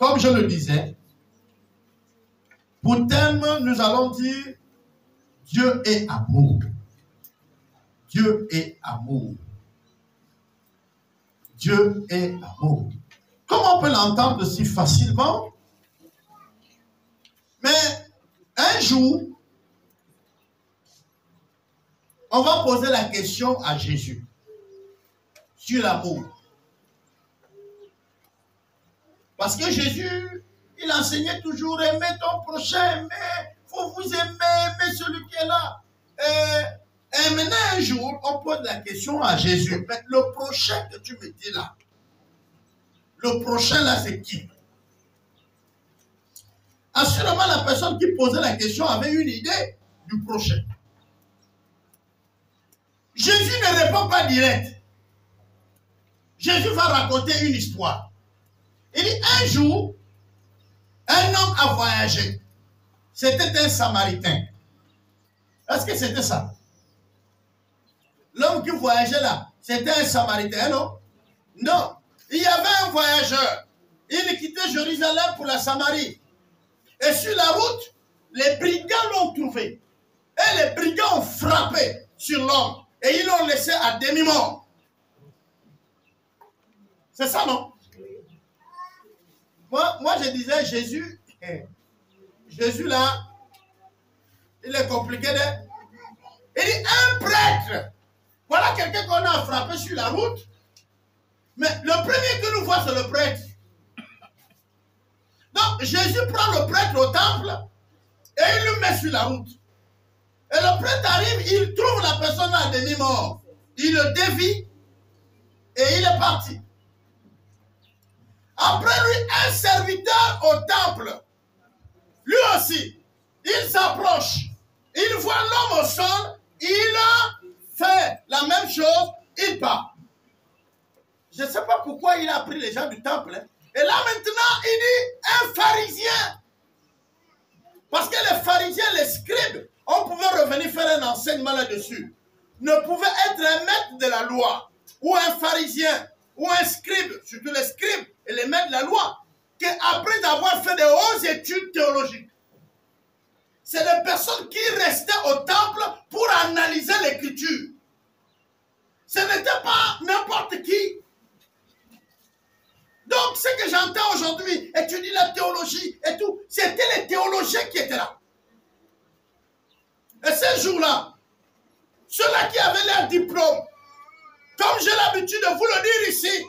comme je le disais, pour thème, nous allons dire Dieu est amour. Dieu est amour. Dieu est amour. Comment on peut l'entendre si facilement? Mais un jour, on va poser la question à Jésus sur l'amour. Parce que Jésus, il enseignait toujours, aimez ton prochain, aimez, faut vous aimer, aimez celui qui est là. Et maintenant, un jour, on pose la question à Jésus, mais le prochain que tu me dis là, le prochain là, c'est qui? Assurément, la personne qui posait la question avait une idée du prochain. Jésus ne répond pas direct. Jésus va raconter une histoire. Il dit, un jour, un homme a voyagé. C'était un Samaritain. Est-ce que c'était ça? L'homme qui voyageait là, c'était un Samaritain, non? Non. Il y avait un voyageur. Il quittait Jérusalem pour la Samarie. Et sur la route, les brigands l'ont trouvé. Et les brigands ont frappé sur l'homme. Et ils l'ont laissé à demi-mort. C'est ça, non? Moi, je disais, Jésus là, il est compliqué. Il dit, un prêtre. Voilà quelqu'un qu'on a frappé sur la route. Mais le premier que nous voit, c'est le prêtre. Donc, Jésus prend le prêtre au temple et il le met sur la route. Et le prêtre arrive, il trouve la personne à demi-mort. Il le dévie et il est parti. Après lui, un serviteur au temple, lui aussi, il s'approche. Il voit l'homme au sol, il a fait la même chose, il part. Je ne sais pas pourquoi il a pris les gens du temple. Et là maintenant, il dit un pharisien. Parce que les pharisiens, les scribes, on pouvait revenir faire un enseignement là-dessus. Ne pouvait être un maître de la loi, ou un pharisien, ou un scribe, surtout les scribes et les maîtres de la loi, qu'après avoir fait de hautes études théologiques, c'est les personnes qui restaient au temple pour analyser l'écriture. Ce n'était pas n'importe qui. Donc, ce que j'entends aujourd'hui, étudier la théologie et tout, c'était les théologiens qui étaient là. Et ces jours-là, ceux-là qui avaient leur diplôme, comme j'ai l'habitude de vous le dire ici,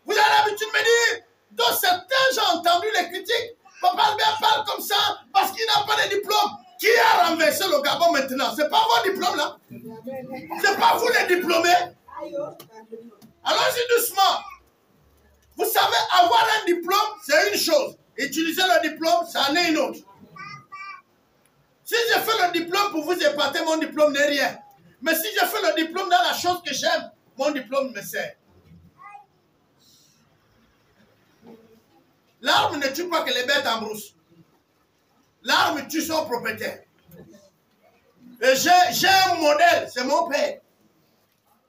vous avez l'habitude de me dire, dans certains, j'ai entendu les critiques, Papa Albert parle comme ça parce qu'il n'a pas de diplôme. Qui a renversé le Gabon maintenant? Ce n'est pas vos diplômes là. Ce n'est pas vous les diplômés. Allons-y doucement. Vous savez, avoir un diplôme, c'est une chose. Utiliser le diplôme, ça en est une autre. Si je fais le diplôme pour vous épater, mon diplôme n'est rien. Mais si je fais le diplôme dans la chose que j'aime, mon diplôme me sert. L'arme ne tue pas que les bêtes en brousse. L'arme tue son propriétaire. Et j'ai un modèle, c'est mon père.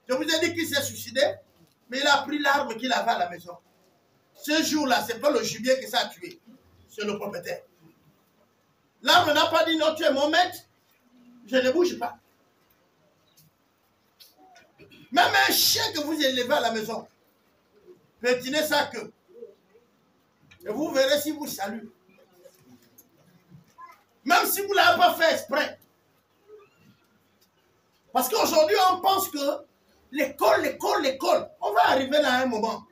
Je vous ai dit qu'il s'est suicidé, mais il a pris l'arme qu'il avait à la maison. Ce jour-là, ce n'est pas le gibier que ça a tué, c'est le propriétaire. L'arme n'a pas dit non, tu es mon maître, je ne bouge pas. Même un chien que vous élevez à la maison, retenez sa queue. Et vous verrez si vous salue. Même si vous ne l'avez pas fait exprès. Parce qu'aujourd'hui, on pense que l'école, on va arriver là à un moment.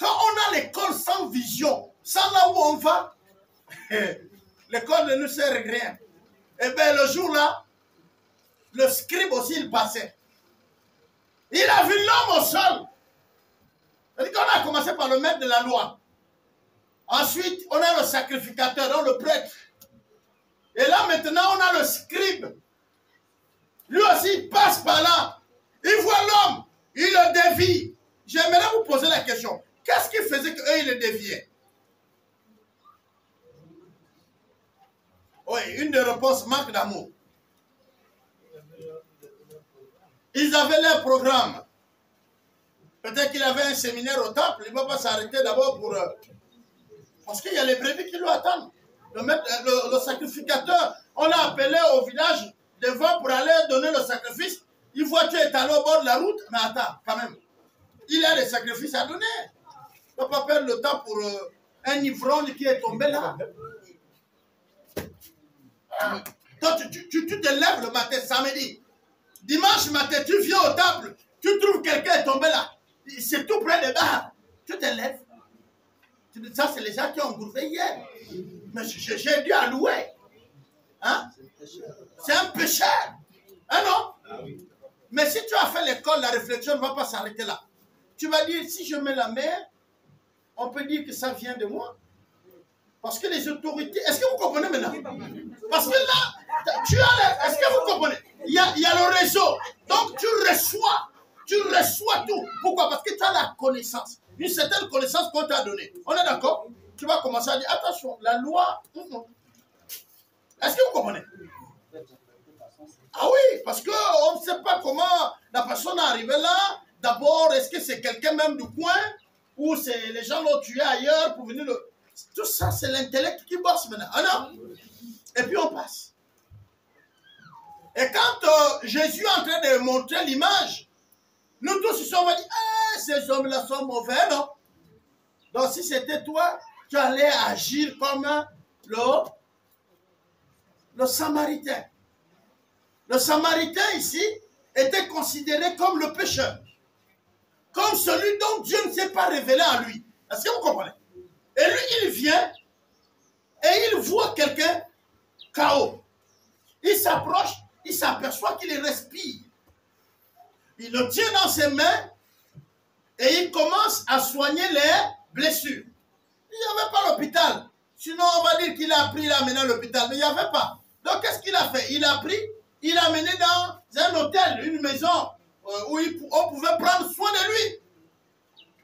Quand on a l'école sans vision, sans là où on va, l'école ne nous sert à rien. Et bien le jour-là, le scribe aussi, il passait. Il a vu l'homme au sol. C'est-à-dire qu'on a commencé par le maître de la loi. Ensuite, on a le sacrificateur, donc le prêtre. Et là, maintenant, on a le scribe. Lui aussi, il passe par là. Il voit l'homme. Il le dévie. J'aimerais vous poser la question. Qu'est-ce qui faisait qu'eux, ils le déviaient? Oui, une des réponses, manque d'amour. Ils avaient leur programme. Peut-être qu'il avait un séminaire au temple. Il ne va pas s'arrêter d'abord pour Parce qu'il y a les brebis qui lui attendent. Le sacrificateur, on l'a appelé au village devant pour aller donner le sacrifice. Une voiture est allée au bord de la route, mais attends, quand même. Il a des sacrifices à donner. On ne peut pas perdre le temps pour un ivrogne qui est tombé là. Toi, tu te lèves le matin, samedi. Dimanche matin, tu viens au temple, tu trouves quelqu'un est tombé là. C'est tout près des barres. Tu te lèves. Tu dis, ça, c'est les gens qui ont gouffé hier. Mais j'ai dû allouer. Hein? C'est un péché. Hein, non? Mais si tu as fait l'école, la réflexion ne va pas s'arrêter là. Tu vas dire, si je mets la main, on peut dire que ça vient de moi. Parce que les autorités... Est-ce que vous comprenez maintenant? Parce que là, est-ce que vous comprenez? Il y a le réseau. Donc tu reçois tout. Pourquoi? Parce que tu as la connaissance. Une certaine connaissance qu'on t'a donnée. On est d'accord? Tu vas commencer à dire, attention, la loi... Est-ce que vous comprenez? Ah oui, parce qu'on ne sait pas comment la personne est arrivée là. D'abord, est-ce que c'est quelqu'un même du coin ou c'est les gens l'ont tué ailleurs pour venir le... Tout ça, c'est l'intellect qui bosse maintenant. Ah non? Et puis on passe. Et quand Jésus est en train de montrer l'image, nous tous ici, on va dire, ah, ces hommes-là sont mauvais, non? Donc si c'était toi, tu allais agir comme le Samaritain. Le Samaritain ici était considéré comme le pécheur. Comme celui dont Dieu ne s'est pas révélé à lui. Est-ce que vous comprenez? Et lui, il vient et il voit quelqu'un KO. Il s'approche, il s'aperçoit qu'il respire. Il le tient dans ses mains et il commence à soigner les blessures. Il n'y avait pas l'hôpital. Sinon, on va dire qu'il a pris, il a amené à l'hôpital. Mais il n'y avait pas. Donc, qu'est-ce qu'il a fait? Il a pris, il a amené dans un hôtel, une maison où on pouvait prendre soin de lui.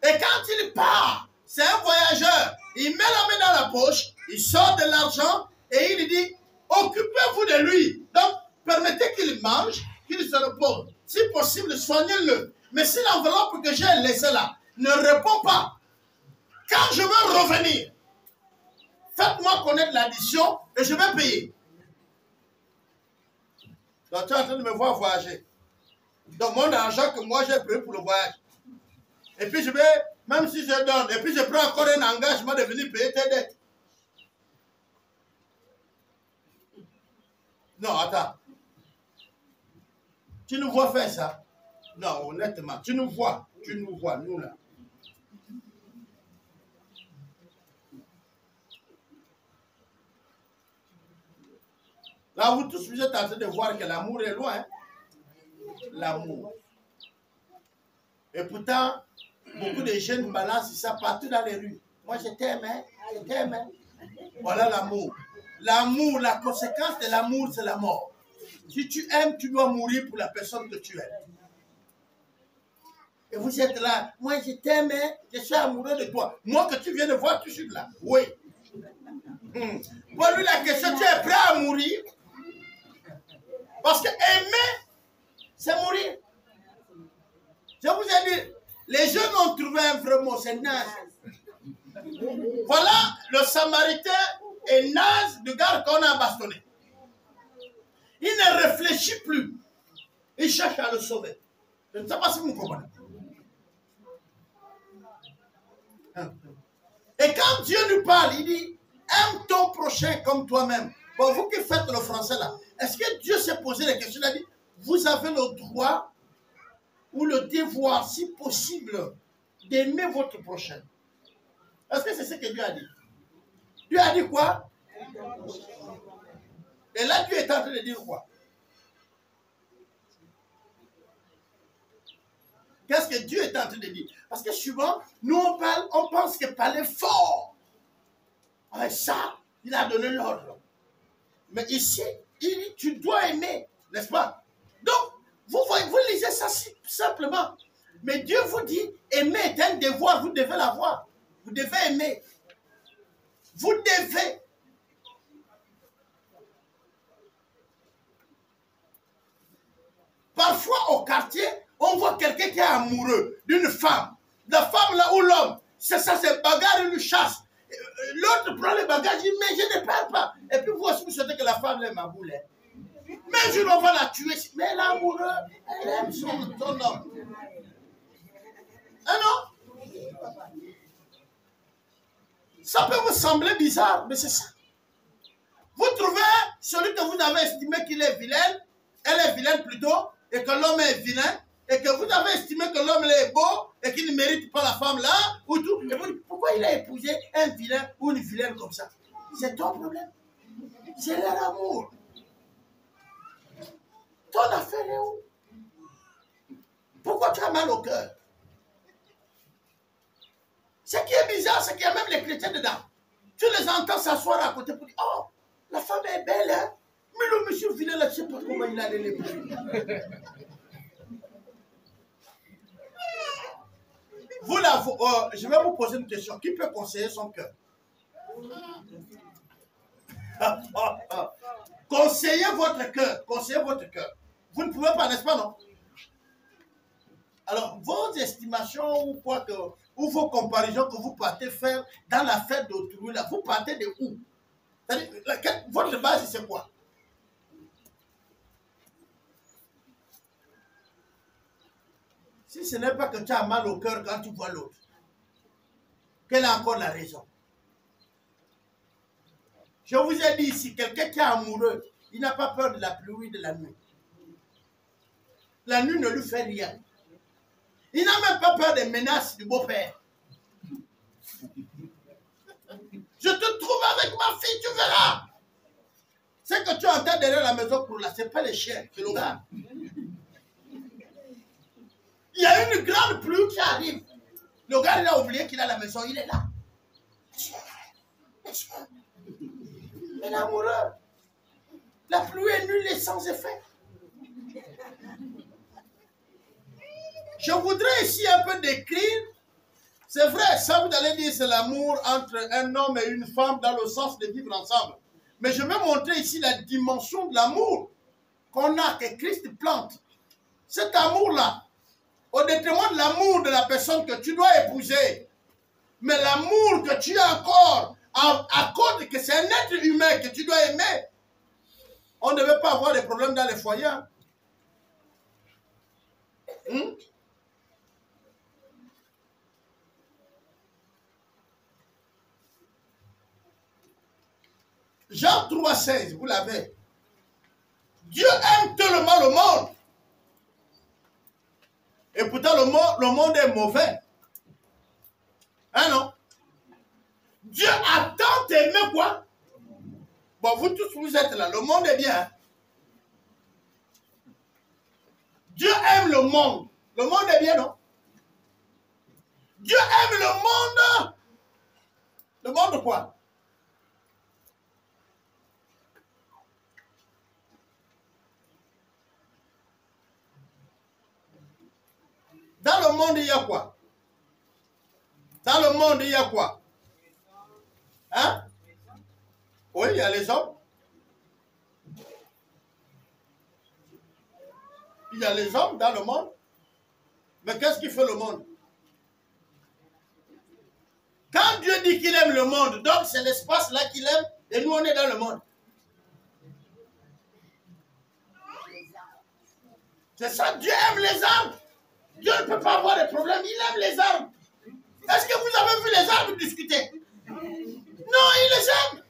Et quand il part, c'est un voyageur. Il met la main dans la poche, il sort de l'argent et il dit, occupez-vous de lui. Donc, permettez qu'il mange, qu'il se repose. Si possible, soignez-le. Mais si l'enveloppe que j'ai laissée là ne répond pas, quand je veux revenir, faites-moi connaître l'addition et je vais payer. Donc, tu es en train de me voir voyager. Donc, mon argent que moi j'ai pris pour le voyage. Et puis, je vais, même si je donne, et puis je prends encore un engagement de venir payer tes dettes. Non, attends. Tu nous vois faire ça? Non, honnêtement, tu nous vois, nous là. Là, vous tous, vous êtes en train de voir que l'amour est loin. Hein? L'amour. Et pourtant, beaucoup de jeunes balancent ça partout dans les rues. Moi, je t'aime, hein? Je t'aime. Hein? Voilà l'amour. L'amour, la conséquence de l'amour, c'est la mort. Si tu aimes, tu dois mourir pour la personne que tu aimes. Et vous êtes là. Moi, je t'aime, hein? Je suis amoureux de toi. Moi, que tu viens de voir, tu suis là. Oui. Pour lui, la question, tu es prêt à mourir? Parce que aimer, c'est mourir. Je vous ai dit, les jeunes ont trouvé un vrai mot, c'est naze. Voilà, le Samaritain est naze du gars qu'on a bastonné. Il ne réfléchit plus. Il cherche à le sauver. Je ne sais pas si vous me comprenez. Et quand Dieu nous parle, il dit, aime ton prochain comme toi-même. Bon, vous qui faites le français là, est-ce que Dieu s'est posé la question? Il a dit, vous avez le droit ou le devoir, si possible, d'aimer votre prochain. Est-ce que c'est ce que Dieu a dit? Dieu a dit quoi? Et là, Dieu est en train de dire quoi? Qu'est-ce que Dieu est en train de dire? Parce que souvent, nous on parle, on pense que parler fort. Avec ça, il a donné l'ordre. Mais ici, il dit, tu dois aimer, n'est-ce pas? Donc, vous lisez ça simplement. Mais Dieu vous dit, aimer est un devoir, vous devez l'avoir. Vous devez aimer. Vous devez. Parfois, au quartier, on voit quelqu'un qui est amoureux d'une femme. La femme là ou l'homme, c'est ça, c'est bagarre, une chasse. l'autre prend le bagage, il dit, mais je ne perds pas. Et puis vous aussi, vous souhaitez que la femme l'aime ma boule. Même si on va la tuer, mais elle est amoureuse, elle aime son homme. Hein, non? Ça peut vous sembler bizarre, mais c'est ça. Vous trouvez celui que vous avez estimé qu'il est vilain, elle est vilaine plutôt, et que l'homme est vilain, et que vous avez estimé que l'homme est beau, et qu'il ne mérite pas la femme là, ou tout. Et vous dites, pourquoi il a épousé un vilain ou une vilaine comme ça? C'est ton problème. C'est leur amour. Ton affaire est où? Pourquoi tu as mal au cœur? Ce qui est bizarre, c'est qu'il y a même les chrétiens dedans. Tu les entends s'asseoir à côté pour dire, oh, la femme est belle, hein? Mais le monsieur vilain là, je ne sais pas comment il allait l'épouser. Vous là, je vais vous poser une question. Qui peut conseiller son cœur? Conseillez votre cœur. Conseillez votre cœur. Vous ne pouvez pas, n'est-ce pas, non? Alors, vos estimations ou quoi que, ou vos comparaisons que vous partez faire dans la fête d'autrui, là, vous partez de où? Votre base, c'est quoi? Si ce n'est pas que tu as mal au cœur quand tu vois l'autre, quelle est encore la raison? Je vous ai dit ici, quelqu'un qui est amoureux, il n'a pas peur de la pluie de la nuit. La nuit ne lui fait rien. Il n'a même pas peur des menaces du beau-père. Je te trouve avec ma fille, tu verras. Ce que tu entends derrière la maison pour là, ce n'est pas les chiens, c'est le gars. Il y a une grande pluie qui arrive. Le gars, il a oublié qu'il a la maison, il est là. Il est amoureux. La pluie est nulle et sans effet. Je voudrais ici un peu décrire. C'est vrai, ça vous allez dire c'est l'amour entre un homme et une femme dans le sens de vivre ensemble. Mais je vais montrer ici la dimension de l'amour qu'on a, que Christ plante. Cet amour-là, au détriment de l'amour de la personne que tu dois épouser, mais l'amour que tu as encore, à cause que c'est un être humain que tu dois aimer, on ne devait pas avoir de problèmes dans les foyers. Jean 3,16, vous l'avez. Dieu aime tellement le monde. Et pourtant, le monde est mauvais. Hein, non? Dieu a tant aimé quoi? Bon, vous tous, vous êtes là. Le monde est bien. Dieu aime le monde. Le monde est bien, non? Dieu aime le monde. Le monde quoi? Dans le monde, il y a quoi? Dans le monde, il y a quoi? Hein? Oui, il y a les hommes. Il y a les hommes dans le monde. Mais qu'est-ce qui fait le monde? Quand Dieu dit qu'il aime le monde, donc c'est l'espace là qu'il aime et nous on est dans le monde. C'est ça, Dieu aime les arbres. Dieu ne peut pas avoir de problème, il aime les arbres. Est-ce que vous avez vu les arbres discuter? Non, il les aime.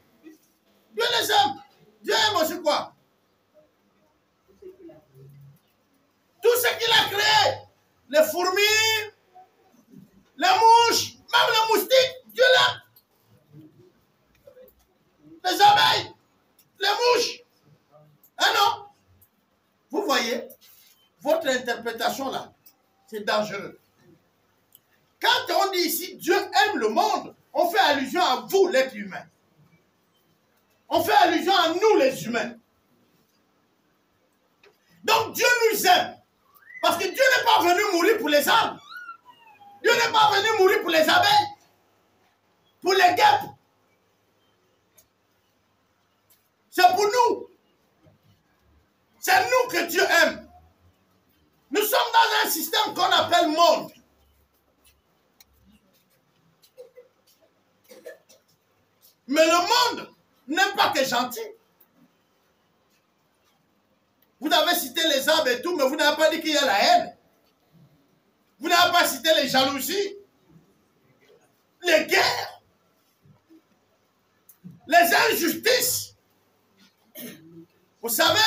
Dieu les aime. Dieu aime aussi quoi? Tout ce qu'il a créé. Les fourmis, les mouches, même les moustiques, Dieu l'aime. Les abeilles, les mouches. Hein non? Vous voyez, votre interprétation là, c'est dangereux. Quand on dit ici Dieu aime le monde, on fait allusion à vous, l'être humain. On fait allusion à nous, les humains. Donc Dieu nous aime. Parce que Dieu n'est pas venu mourir pour les arbres. Dieu n'est pas venu mourir pour les abeilles. Pour les guêpes. C'est pour nous. C'est nous que Dieu aime. Nous sommes dans un système qu'on appelle monde. Mais le monde n'aime pas que gentil. Vous avez cité les arbres et tout, mais vous n'avez pas dit qu'il y a la haine. Vous n'avez pas cité les jalousies, les guerres, les injustices. Vous savez,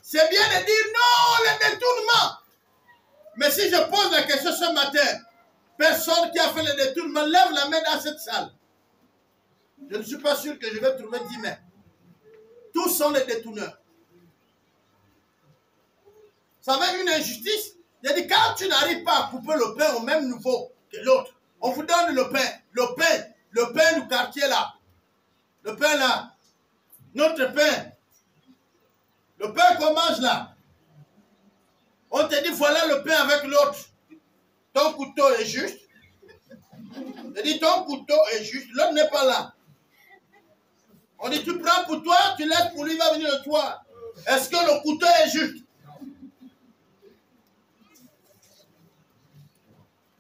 c'est bien de dire non, les détournements. Mais si je pose la question ce matin, personne qui a fait le détournement, lève la main dans cette salle. Je ne suis pas sûr que je vais trouver 10 mains. Tous sont les détourneurs. Vous savez, une injustice, il a dit quand tu n'arrives pas à couper le pain au même niveau que l'autre, on vous donne le pain du quartier là, le pain là, notre pain, le pain qu'on mange là. On te dit voilà le pain avec l'autre. Ton couteau est juste. Je dis ton couteau est juste, l'autre n'est pas là. On dit tu prends pour toi, tu laisses pour lui, il va venir le toi. Est-ce que le couteau est juste?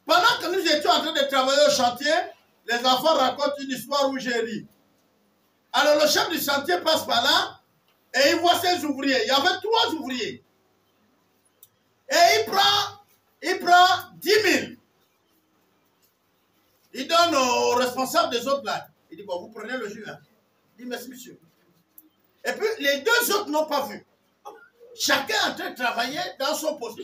Pendant que nous étions en train de travailler au chantier, les enfants racontent une histoire où j'ai ri. Alors le chef du chantier passe par là et il voit ses ouvriers. Il y avait 3 ouvriers. Et il prend 10 000. Il donne au responsable des autres là. Il dit, bon, vous prenez le jus. Hein. Il dit, merci monsieur. Et puis les 2 autres n'ont pas vu. Chacun est en train de travailler dans son poste.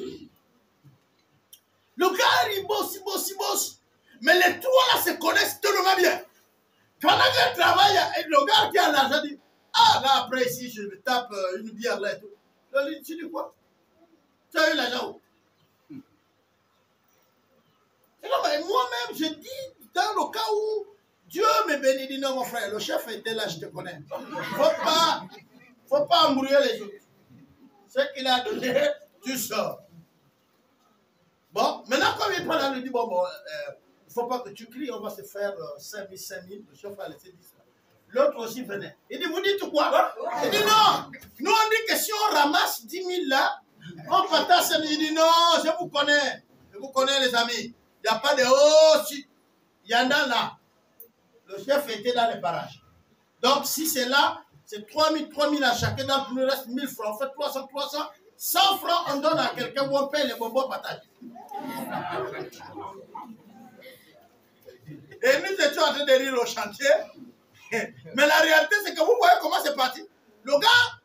Le gars, il bosse, il bosse, il bosse. Mais les 3 là se connaissent tellement bien. Pendant qu'il travaille, le gars qui a l'argent dit, ah là après ici, je me tape une bière là et tout. Là, tu dis quoi? Tu as eu l'argent où? Moi-même, je dis, dans le cas où Dieu me bénit, dit non mon frère, le chef était là, je te connais. Faut pas embrouiller les autres. Ce qu'il a donné, tu sors. Bon, maintenant, comme il parle, il dit, bon, il ne faut pas que tu cries, on va se faire 5 000. Le chef a laissé 10 000. L'autre aussi venait. Il dit, vous dites quoi? Il dit, non. Nous, on dit que si on ramasse 10 000 là, on partage 5 000. Il dit, non, je vous connais. Je vous connais, les amis. Il n'y a pas de, oh, si. Il y en a là. Le chef était dans les barrages. Donc, si c'est là, c'est 3 000 à chacun. Donc, il nous reste 1 000 francs. On fait 300. 100 francs, on donne à quelqu'un où on paye les bonbons partagés. Et nous étions en train de rire au chantier. Mais la réalité, c'est que vous voyez comment c'est parti. Le gars,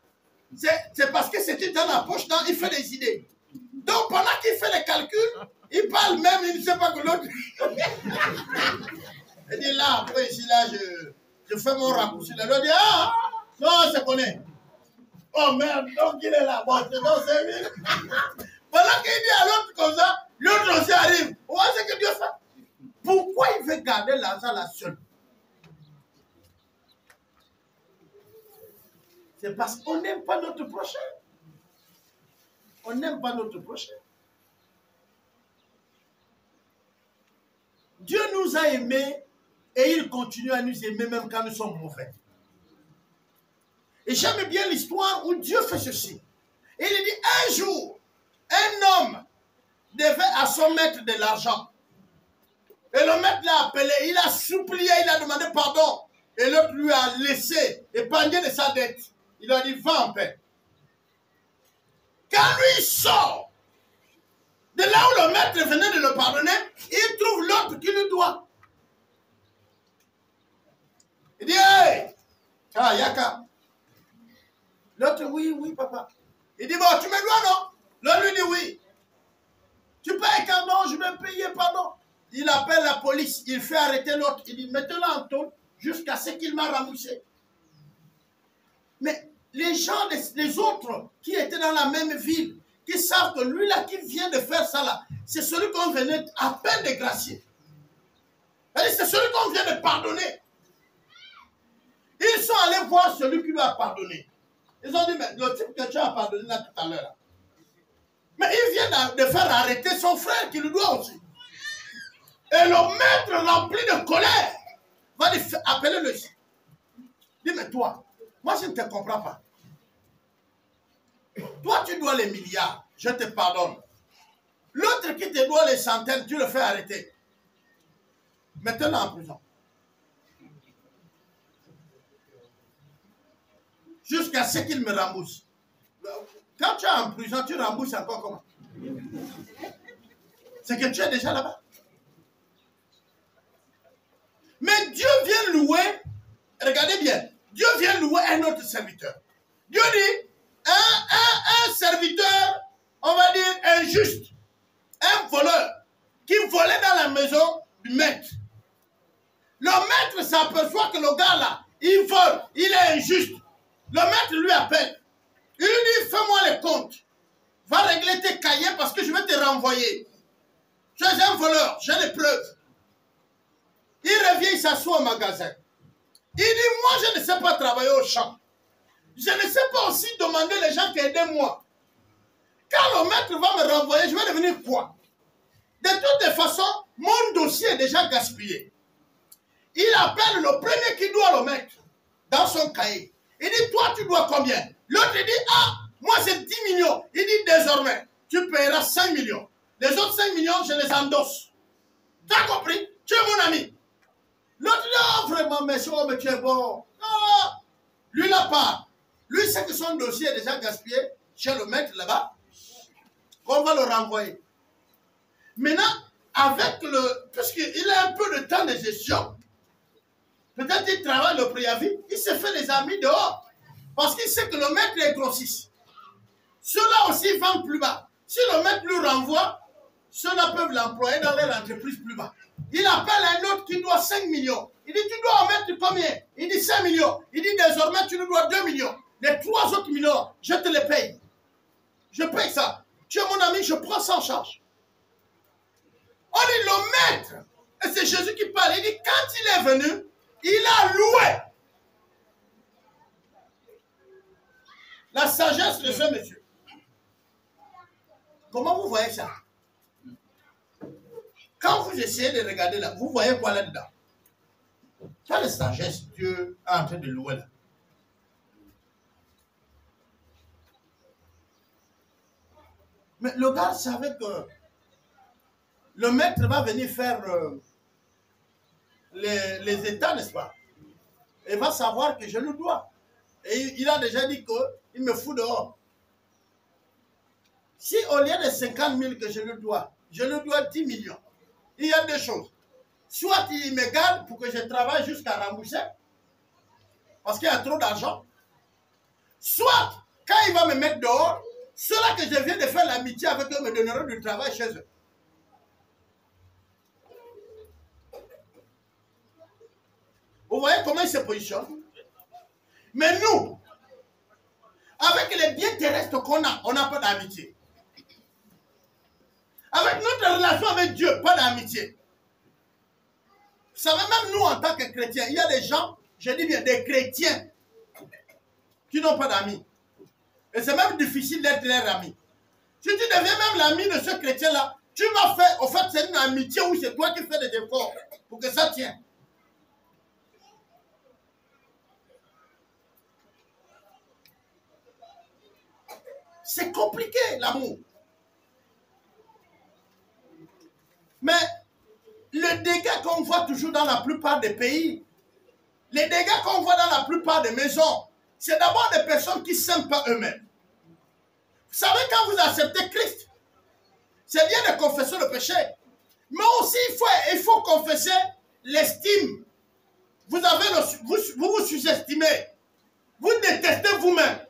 c'est parce que c'était dans la poche, il fait des idées. Donc, pendant qu'il fait les calculs, il parle même, il ne sait pas que l'autre. Il dit là, après, ici, là, je fais mon raccourci. L'autre dit, ah, non, on se connaît. Oh merde, donc il est là. Bon, c'est donc 5 000. Pendant qu'il dit à l'autre comme ça, l'autre aussi arrive. On voit ce que Dieu fait. Pourquoi il veut garder l'argent là seul? C'est parce qu'on n'aime pas notre prochain. On n'aime pas notre prochain. Dieu nous a aimés et il continue à nous aimer même quand nous sommes mauvais. Et j'aime bien l'histoire où Dieu fait ceci. Et il dit, un jour, un homme devait à son maître de l'argent. Et le maître l'a appelé, il a supplié, il a demandé pardon. Et l'autre lui a laissé épargner de sa dette. Il lui a dit, va en paix. Quand lui sort, de là où le maître venait de le pardonner, il trouve l'autre qui lui doit. Il dit, hey, ah, Yaka. L'autre, oui, papa. Il dit, bon, tu me dois, non? L'autre lui dit, oui. Tu payes quand? Non, je vais payer, pardon. Il appelle la police, il fait arrêter l'autre. Il dit, mettez-le en taule jusqu'à ce qu'il m'a remboursé. Mais les gens, les autres qui étaient dans la même ville, qui savent que lui là qui vient de faire ça là, c'est celui qu'on venait à peine de gracier. C'est celui qu'on vient de pardonner. Ils sont allés voir celui qui lui a pardonné. Ils ont dit, mais le type que tu as pardonné là tout à l'heure, mais il vient de faire arrêter son frère qui lui doit aussi. Et le maître rempli de colère va appeler le chien. Dis, mais toi, moi je ne te comprends pas. Toi tu dois les milliards, je te pardonne. L'autre qui te doit les centaines, tu le fais arrêter. Mettez-le en prison. jusqu'à ce qu'il me rembourse. Quand tu es en prison, tu rembourses encore comment? C'est que tu es déjà là-bas. Mais Dieu vient louer, regardez bien, Dieu vient louer un autre serviteur. Dieu dit, un serviteur, on va dire injuste, un voleur, qui volait dans la maison du maître. Le maître s'aperçoit que le gars là, il vole, il est injuste. Le maître lui appelle. Il lui dit, fais-moi les comptes. Va régler tes cahiers parce que je vais te renvoyer. Tu es un voleur, j'ai les preuves. Il revient, il s'assoit au magasin. Il dit, moi je ne sais pas travailler au champ. Je ne sais pas aussi demander les gens qui aident moi. Quand le maître va me renvoyer, je vais devenir quoi? De toute façon, mon dossier est déjà gaspillé. Il appelle le premier qui doit le mettre dans son cahier. Il dit, toi tu dois combien? L'autre dit, ah, moi c'est 10 millions. Il dit, désormais, tu paieras 5 millions. Les autres 5 millions, je les endosse. Tu as compris? Tu es mon ami. L'autre dit, oh vraiment, monsieur, mais tu es bon. Ah. Lui, la part. Lui, sait que son dossier est déjà gaspillé chez le maître là-bas. On va le renvoyer. Maintenant, avec le... puisqu'il a un peu de temps de gestion, peut-être qu'il travaille le préavis, il se fait des amis dehors. Parce qu'il sait que le maître est grossiste. Ceux-là aussi vendent plus bas. Si le maître lui renvoie, ceux-là peuvent l'employer dans leur entreprise plus bas. Il appelle un autre qui doit 5 millions. Il dit, tu dois en mettre combien? Il dit 5 millions. Il dit, désormais, tu nous dois 2 millions. Les 3 autres millions, je te les paye. Je paye ça. Tu es mon ami, je prends ça en charge. On dit, le maître, et c'est Jésus qui parle, il dit, quand il est venu, il a loué la sagesse de ce monsieur. Comment vous voyez ça? Quand vous essayez de regarder là, vous voyez quoi là-dedans? Quelle sagesse Dieu est en train de louer là? Mais le gars savait que le maître va venir faire les états, n'est-ce pas? Il va savoir que je le dois. Et il a déjà dit qu'il me fout dehors. Si au lieu de 50 000 que je le dois 10 millions, il y a deux choses. Soit il me garde pour que je travaille jusqu'à rembourser, parce qu'il y a trop d'argent. Soit, quand il va me mettre dehors, ceux-là que je viens de faire l'amitié avec eux me donneront du travail chez eux. Vous voyez comment il se positionne? Mais nous, avec les biens terrestres qu'on a, on n'a pas d'amitié. Avec notre relation avec Dieu, pas d'amitié. Vous savez, même nous, en tant que chrétiens, il y a des gens, je dis bien des chrétiens, qui n'ont pas d'amis. Et c'est même difficile d'être leur ami. Si tu deviens même l'ami de ce chrétien-là, tu vas faire, au fait, c'est une amitié où c'est toi qui fais des efforts pour que ça tienne. C'est compliqué, l'amour. Mais le dégât qu'on voit toujours dans la plupart des pays, les dégâts qu'on voit dans la plupart des maisons, c'est d'abord des personnes qui ne s'aiment pas eux-mêmes. Vous savez, quand vous acceptez Christ, c'est bien de confesser le péché. Mais aussi, il faut confesser l'estime. Vous vous sous-estimez. Vous détestez vous-même.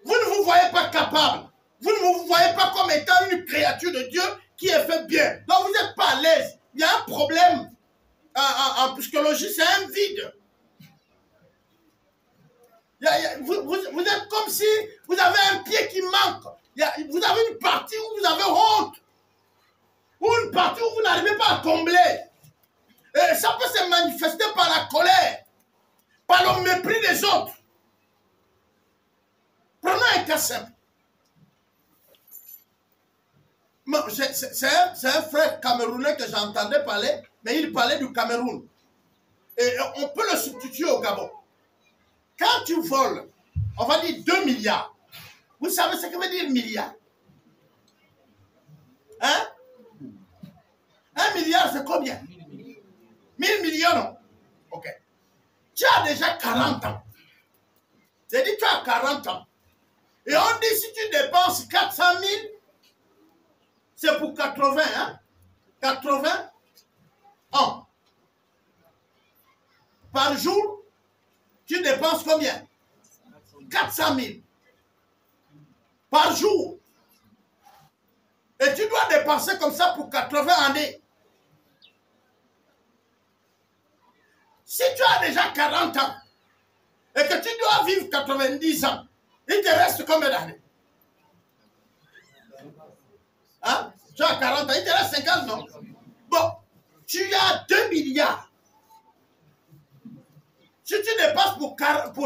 Vous ne vous voyez pas capable. Vous ne vous voyez pas comme étant une créature de Dieu qui est fait bien. Donc vous n'êtes pas à l'aise. Il y a un problème. En psychologie, c'est un vide. Vous êtes comme si vous avez un pied qui manque. Vous avez une partie où vous avez honte. Ou une partie où vous n'arrivez pas à combler. Et ça peut se manifester par la colère, par le mépris des autres. Prenons un cas simple. C'est un frère camerounais que j'entendais parler, mais il parlait du Cameroun. Et on peut le substituer au Gabon. Quand tu voles, on va dire 2 milliards. Vous savez ce que veut dire milliard? Hein? 1 milliard, c'est combien? 1000 millions. Ok. Tu as déjà 40 ans. J'ai dit, tu as 40 ans. Et on dit, si tu dépenses 400 000, c'est pour 80, hein? 80 ans. Par jour, tu dépenses combien? 400 000. Par jour. Et tu dois dépenser comme ça pour 80 années. Si tu as déjà 40 ans et que tu dois vivre 90 ans, il te reste combien d'années? Hein? Tu as 40 ans, il te reste 50, non? Bon, tu as 2 milliards. Si tu dépasses pour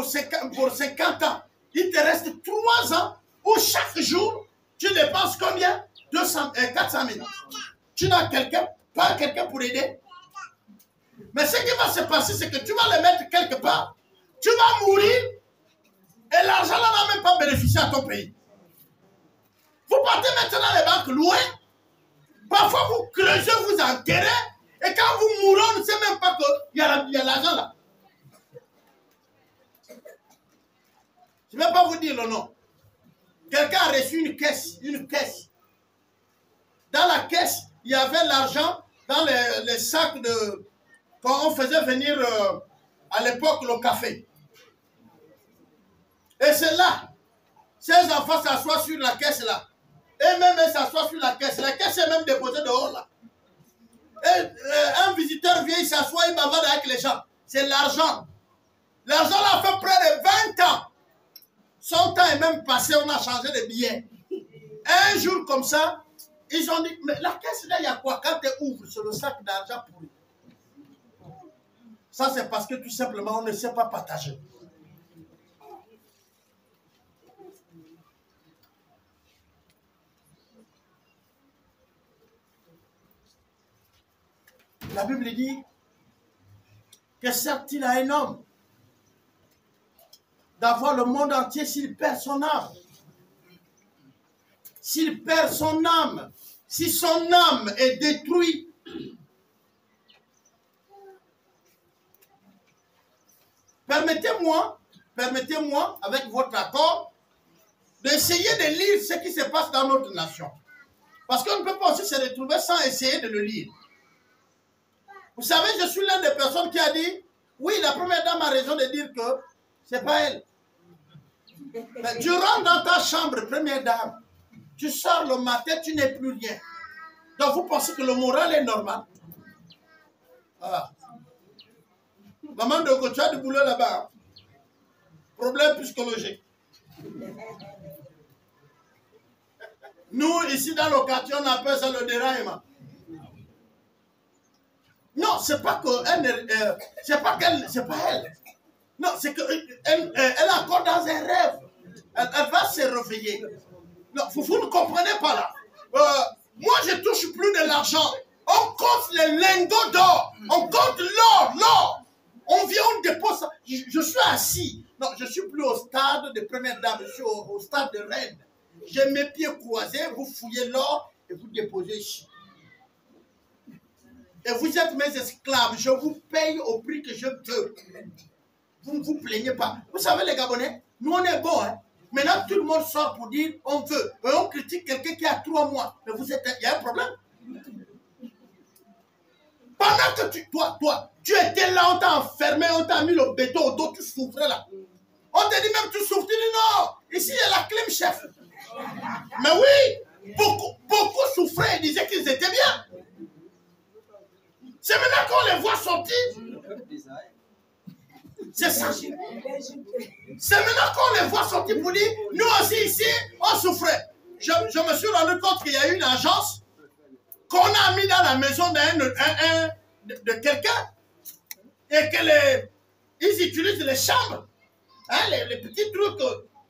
50 ans, il te reste 3 ans où chaque jour, tu dépenses combien? 400 000. Tu n'as pas quelqu'un pour aider? Mais ce qui va se passer, c'est que tu vas le mettre quelque part, tu vas mourir, et l'argent n'a même pas bénéficié à ton pays. Vous partez maintenant les banques loin, parfois vous creusez, vous enterrez, et quand vous mourrez, on ne sait même pas qu'il y a l'argent là. Je ne vais pas vous dire le nom. Quelqu'un a reçu une caisse. Dans la caisse, il y avait l'argent dans les sacs de... Quand on faisait venir à l'époque le café. Et c'est là, ces enfants s'assoient sur la caisse là. Et même ils s'assoient sur la caisse. La caisse est même déposée dehors là. Et un visiteur vient, il s'assoit, il bavarde avec les gens. C'est l'argent. L'argent là a fait près de 20 ans. Son temps est même passé, on a changé de billets. Un jour comme ça, ils ont dit, mais la caisse là, il y a quoi? Quand tu ouvres, c'est le sac d'argent pourri. Ça, c'est parce que tout simplement, on ne sait pas partager. La Bible dit que sert-il à un homme d'avoir le monde entier s'il perd son âme? S'il perd son âme, si son âme est détruite, permettez-moi, avec votre accord, d'essayer de lire ce qui se passe dans notre nation. Parce qu'on ne peut pas aussi se retrouver sans essayer de le lire. Vous savez, je suis l'une des personnes qui a dit, oui, la première dame a raison de dire que ce n'est pas elle. Mais tu rentres dans ta chambre, première dame, tu sors le matin, tu n'es plus rien. Donc vous pensez que le moral est normal? Ah. Maman de tu as du boulot là-bas. Problème psychologique. Nous, ici dans le quartier, on appelle ça le déraillement. Non, c'est pas qu'elle, c'est pas elle. Non, c'est qu'elle est encore dans un rêve. Elle va se réveiller. Non, vous ne comprenez pas là. Moi, je touche plus de l'argent. On compte les lingots d'or. On compte l'or. On vient, on dépose ça. Je suis assis. Non, je ne suis plus au stade de première dame. Je suis au stade de reine. J'ai mes pieds croisés. Vous fouillez l'or et vous déposez ici. Et vous êtes mes esclaves. Je vous paye au prix que je veux. Vous ne vous plaignez pas. Vous savez, les Gabonais, nous, on est bons. Hein? Maintenant, tout le monde sort pour dire on veut. Et on critique quelqu'un qui a 3 mois. Mais vous êtes, il y a un problème. Pendant que tu étais là, on t'a enfermé, on t'a mis le béton au dos, tu souffrais là. On te dit même tu souffres, tu dis non, ici il y a la clim, chef. Mais oui, beaucoup souffraient et disaient qu'ils étaient bien. C'est maintenant qu'on les voit sortir. C'est ça. C'est maintenant qu'on les voit sortir pour dire, nous aussi ici, on souffrait. Je me suis rendu compte qu'il y a une agence qu'on a mis dans la maison de quelqu'un et qu'ils utilisent les chambres, hein, les petits trucs,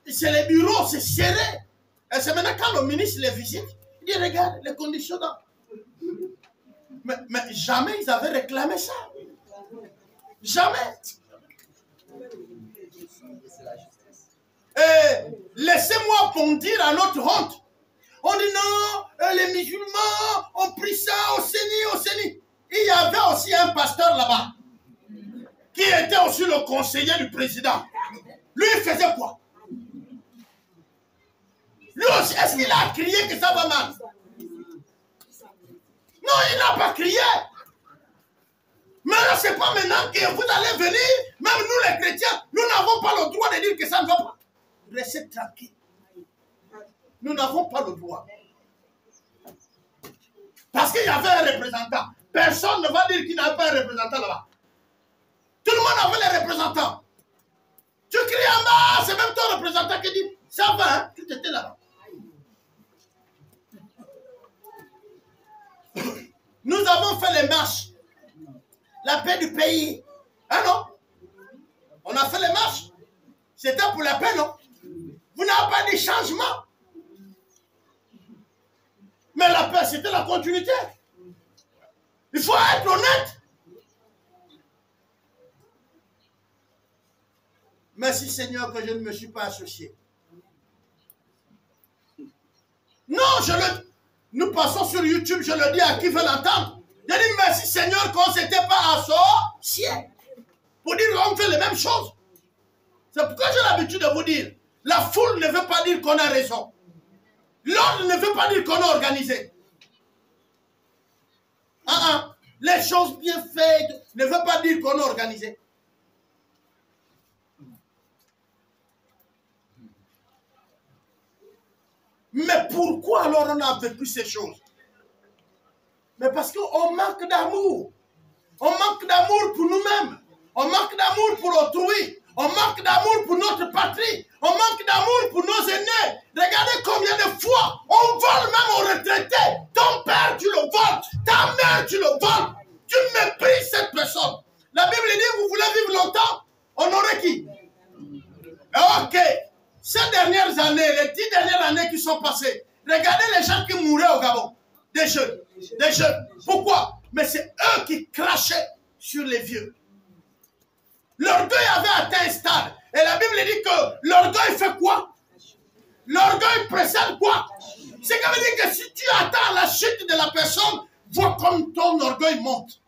c'est les bureaux, c'est serré. Et c'est maintenant quand le ministre les visite, il dit regarde les conditions. Mais jamais ils avaient réclamé ça. Jamais. Et laissez-moi bondir à notre honte. On dit non, les musulmans ont pris ça au CENI. Il y avait aussi un pasteur là-bas qui était aussi le conseiller du président. Lui, il faisait quoi? Lui aussi, est-ce qu'il a crié que ça va mal? Non, il n'a pas crié. Mais là, ce n'est pas maintenant que vous allez venir, même nous les chrétiens, nous n'avons pas le droit de dire que ça ne va pas. Restez tranquille. Nous n'avons pas le droit. Parce qu'il y avait un représentant. Personne ne va dire qu'il n'y a pas un représentant là-bas. Tout le monde avait les représentants. Tu cries en bas, c'est même ton représentant qui dit, ça va, hein? Tu étais là-bas. Nous avons fait les marches. La paix du pays. Ah non? On a fait les marches. C'était pour la paix, non? Vous n'avez pas de changement. Mais la paix, c'était la continuité. Il faut être honnête. Merci Seigneur que je ne me suis pas associé. Non, nous passons sur YouTube, je le dis à qui veut l'entendre. Je dis merci Seigneur qu'on ne s'était pas associé. Pour dire qu'on fait les mêmes choses. C'est pourquoi j'ai l'habitude de vous dire, la foule ne veut pas dire qu'on a raison. L'ordre ne veut pas dire qu'on a organisé. Les choses bien faites ne veut pas dire qu'on a organisé. Mais pourquoi alors on a vécu ces choses? Mais parce qu'on manque d'amour. On manque d'amour pour nous-mêmes. On manque d'amour pour autrui. On manque d'amour pour notre patrie. On manque d'amour pour nos aînés. Regardez combien de fois on vole même aux retraités. Ton père, tu le voles. Ta mère, tu le voles. Tu méprises cette personne. La Bible dit, vous voulez vivre longtemps? Honorer qui? Ok. Ces dernières années, les 10 dernières années qui sont passées, regardez les gens qui mouraient au Gabon. Des jeunes. Des jeunes. Pourquoi? Mais c'est eux qui crachaient sur les vieux. L'orgueil avait atteint un stade. Et la Bible dit que l'orgueil fait quoi? L'orgueil précède quoi? C'est comme dire que si tu attends la chute de la personne, vois comme ton orgueil monte.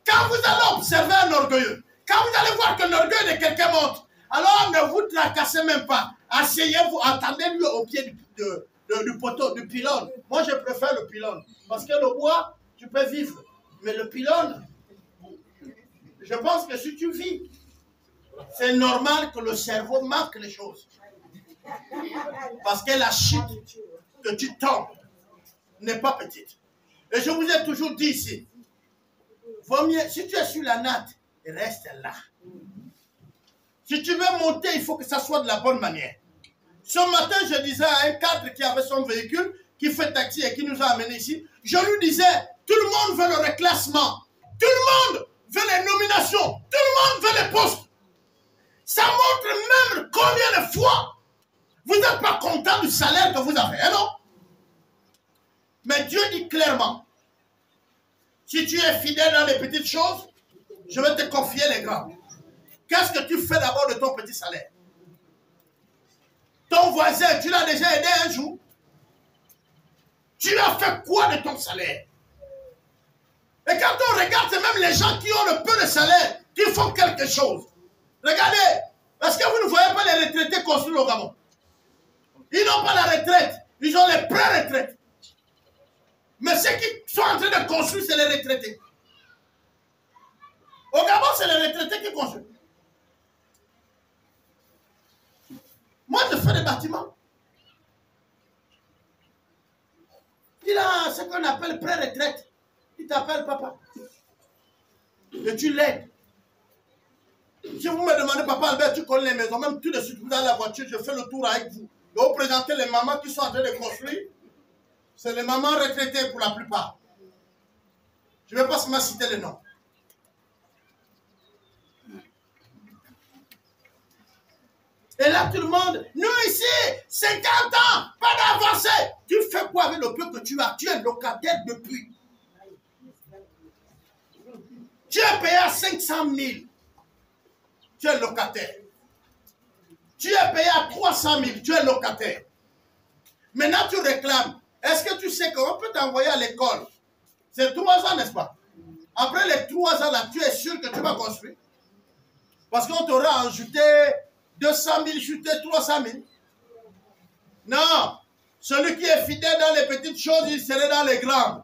Quand vous allez observer un orgueilleux, quand vous allez voir que l'orgueil de quelqu'un monte, alors ne vous tracassez même pas. Asseyez-vous, attendez-lui au pied du poteau, du pylône. Moi, je préfère le pylône. Parce que le bois, tu peux vivre. Mais le pylône, je pense que si tu vis, c'est normal que le cerveau marque les choses. Parce que la chute que tu tombes n'est pas petite. Et je vous ai toujours dit ici, vaut mieux, si tu es sur la natte, reste là. Si tu veux monter, il faut que ça soit de la bonne manière. Ce matin, je disais à un cadre qui avait son véhicule, qui fait taxi et qui nous a amenés ici, je lui disais, tout le monde veut le reclassement. Tout le monde veut les nominations. Tout le monde veut les postes. Ça montre même combien de fois vous n'êtes pas content du salaire que vous avez, hein, non? Mais Dieu dit clairement, si tu es fidèle dans les petites choses, je vais te confier les grandes. Qu'est-ce que tu fais d'abord de ton petit salaire? Ton voisin, tu l'as déjà aidé un jour? Tu as fait quoi de ton salaire? Et quand on regarde, c'est même les gens qui ont le peu de salaire qui font quelque chose. Regardez, est-ce que vous ne voyez pas les retraités construits au Gabon? Ils n'ont pas la retraite, ils ont les pré-retraites. Mais ceux qui sont en train de construire, c'est les retraités. Au Gabon, c'est les retraités qui construisent. Moi, je fais des bâtiments. Il a ce qu'on appelle pré-retraite. Il t'appelle papa. Et tu l'aides. Si vous me demandez, papa Albert, tu connais les maisons, même tout de suite, vous avez la voiture, je fais le tour avec vous. Et vous présentez les mamans qui sont en train de construire. C'est les mamans retraitées pour la plupart. Je ne vais pas seulement citer les noms. Et là, tout le monde, nous ici, 50 ans, pas d'avancée. Tu fais quoi avec le peu que tu as? Tu es locataire depuis. Tu es payé à 500 000. Tu es locataire. Tu es payé à 300 000. Tu es locataire. Maintenant, tu réclames. Est-ce que tu sais qu'on peut t'envoyer à l'école? C'est 3 ans, n'est-ce pas? Après les 3 ans, là, tu es sûr que tu vas construire? Parce qu'on t'aura ajouté 200 000 chutés, 300 000. Non. Celui qui est fidèle dans les petites choses, il serait dans les grandes.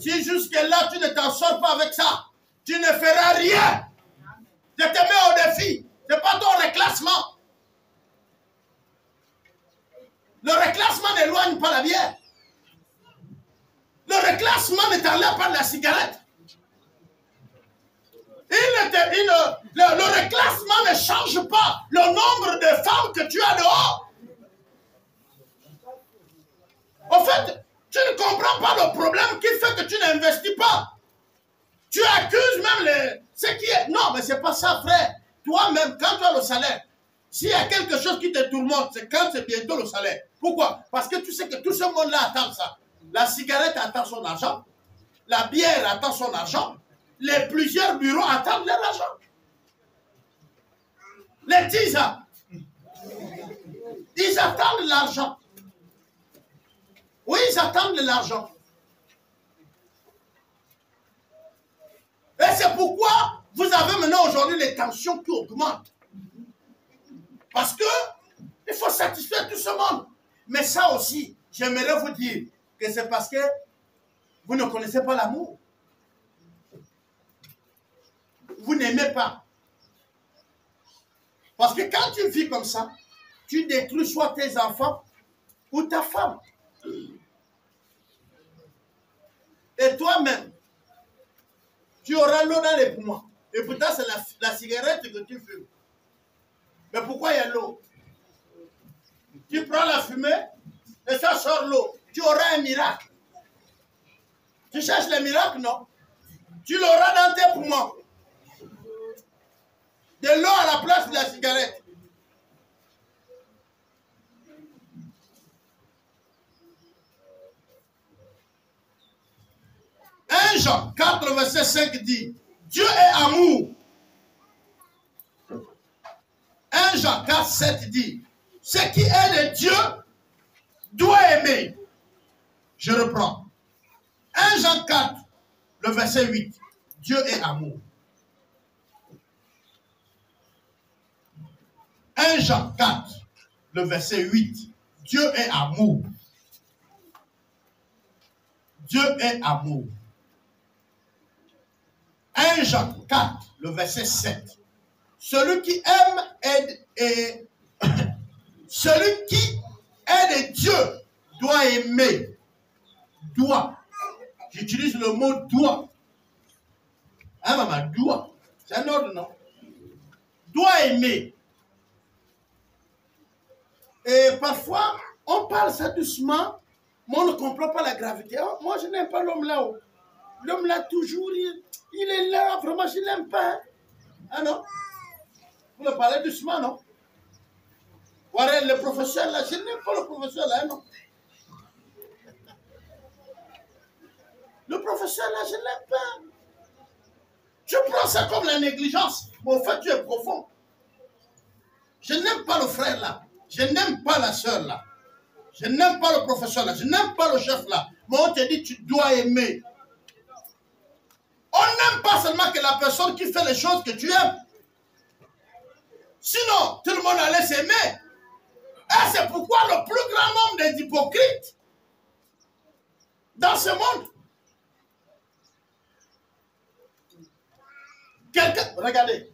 Si jusque-là, tu ne t'en sors pas avec ça, tu ne feras rien. Je te mets au défi. Ce n'est pas ton reclassement. Le reclassement n'éloigne pas la bière. Le reclassement ne t'enlève pas de la cigarette. Le reclassement ne change pas le nombre de femmes que tu as dehors. En fait, tu ne comprends pas le problème qui fait que tu n'investis pas. Tu accuses même ce qui est... Non, mais c'est pas ça, frère. Toi-même, quand tu as le salaire, s'il y a quelque chose qui te tourmente, c'est quand c'est bientôt le salaire. Pourquoi? Parce que tu sais que tout ce monde-là attend ça. La cigarette attend son argent. La bière attend son argent. Les plusieurs bureaux attendent leur argent. Les tisas, ils attendent l'argent. Oui, ils attendent de l'argent. Et c'est pourquoi vous avez maintenant aujourd'hui les tensions qui augmentent. Parce que il faut satisfaire tout ce monde. Mais ça aussi, j'aimerais vous dire que c'est parce que vous ne connaissez pas l'amour. Vous n'aimez pas. Parce que quand tu vis comme ça, tu détruis soit tes enfants ou ta femme. Et toi-même, tu auras l'eau dans les poumons. Et pourtant, c'est la cigarette que tu fumes. Mais pourquoi il y a l'eau? Tu prends la fumée et ça sort l'eau. Tu auras un miracle. Tu cherches le miracle, non? Tu l'auras dans tes poumons. De l'eau à la place de la cigarette. Jean 4, verset 5 dit, Dieu est amour. 1 Jean 4, 7 dit, ce qui est de Dieu doit aimer. Je reprends. 1 Jean 4, le verset 8, Dieu est amour. 1 Jean 4, le verset 8, Dieu est amour. Dieu est amour. 1 Jean 4, le verset 7. Celui qui aime celui qui est de Dieu doit aimer. Doit. J'utilise le mot doit. Hein, maman, doit. C'est un ordre, non? Doit aimer. Et parfois, on parle ça doucement, mais on ne comprend pas la gravité. Oh, moi, je n'aime pas l'homme là-haut. L'homme là, toujours, il est là. Vraiment, je ne l'aime pas. Hein? Ah non? Vous le parlez doucement, non? Voilà, le professeur là, je n'aime pas le professeur là, non? Le professeur là, je ne l'aime pas. Je prends ça comme la négligence. Mais au fait, tu es profond. Je n'aime pas le frère là. Je n'aime pas la soeur là. Je n'aime pas le professeur là. Je n'aime pas le chef là. Mais on te dit, tu dois aimer. On n'aime pas seulement que la personne qui fait les choses que tu aimes. Sinon, tout le monde allait s'aimer. Et c'est pourquoi le plus grand nombre des hypocrites dans ce monde. Regardez.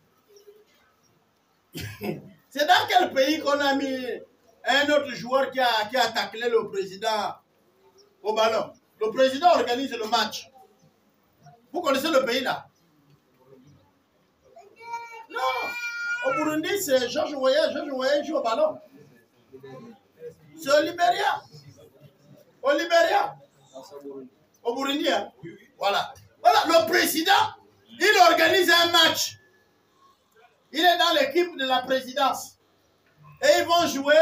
C'est dans quel pays qu'on a mis un autre joueur qui a taclé le président au ballon? Le président organise le match. Vous connaissez le pays là? Non. Au Burundi, c'est Georges Weah joue au ballon. C'est au Libéria. Au Libéria. Au Burundi, hein? Voilà. Voilà, le président, il organise un match. Il est dans l'équipe de la présidence. Et ils vont jouer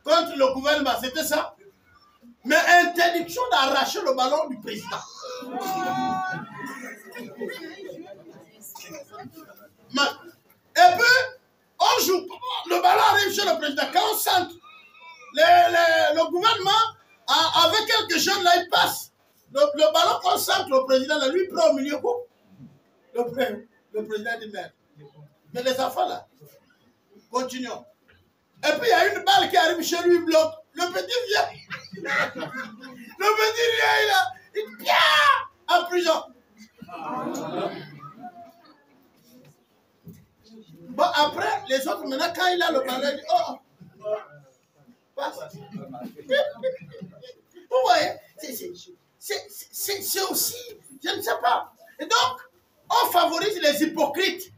contre le gouvernement. C'était ça. Mais interdiction d'arracher le ballon du président. Et puis, on joue. Le ballon arrive chez le président. Quand on centre, le gouvernement, avec quelques jeunes, là, il passe. Le ballon qu'on centre, le président, là, lui, prend au milieu. Le président dit merde. Mais les enfants, là, continuons. Et puis il y a une balle qui arrive chez lui, il bloque. Le petit vient. Le petit vient, il vient en prison. Bon, après, les autres, maintenant, quand il a le ballon, il dit, oh, passe. Vous voyez, c'est aussi, je ne sais pas. Et donc, on favorise les hypocrites.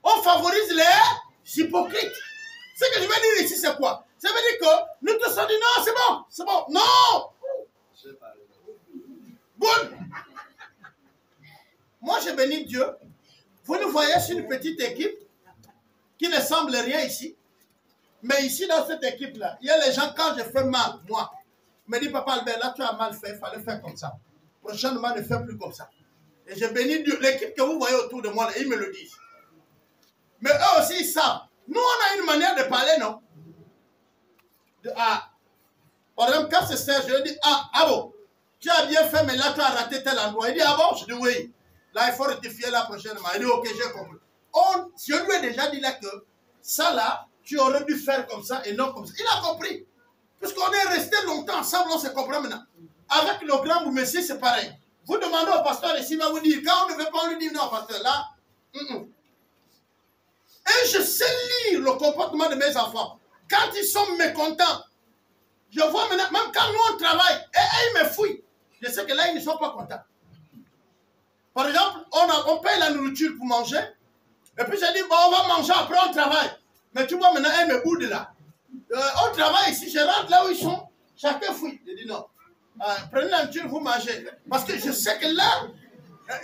On favorise les hypocrites. Ce que je veux dire ici, c'est quoi? Ça veut dire que nous tous on dit non, c'est bon. Non! Bon. Moi, je bénis Dieu. Vous nous voyez sur une petite équipe qui ne semble rien ici. Mais ici, dans cette équipe-là, il y a les gens, quand je fais mal, moi, me disent, Papa Albert, là, tu as mal fait, il fallait faire comme ça. Prochainement, ne fais plus comme ça. Et je bénis Dieu. L'équipe que vous voyez autour de moi, là, ils me le disent. Mais eux aussi, ils savent. Nous, on a une manière de parler, non? Par exemple, quand c'est ça, je lui dis, ah bon, tu as bien fait, mais là, tu as raté tel endroit. Il dit, ah bon? Je dis, oui. Là, il faut rectifier la prochainement. Il dit, ok, j'ai compris. Je lui ai déjà dit là que ça, là, tu aurais dû faire comme ça et non comme ça. Il a compris. Puisqu'on est resté longtemps ensemble, on se comprend maintenant. Avec le grand monsieur, c'est pareil. Vous demandez au pasteur ici, il va vous dire, quand on ne veut pas, on lui dit, non, pasteur, là, Et je sais lire le comportement de mes enfants. Quand ils sont mécontents, je vois maintenant, même quand nous on travaille, et ils me fouillent. Je sais que là, ils ne sont pas contents. Par exemple, on paye la nourriture pour manger. Et puis j'ai dit, bon, on va manger, après on travaille. Mais tu vois, maintenant, elle me boude là. On travaille ici, je rentre là où ils sont. Chacun fouille. Je dis non. Prenez la nourriture, vous mangez. Parce que je sais que là,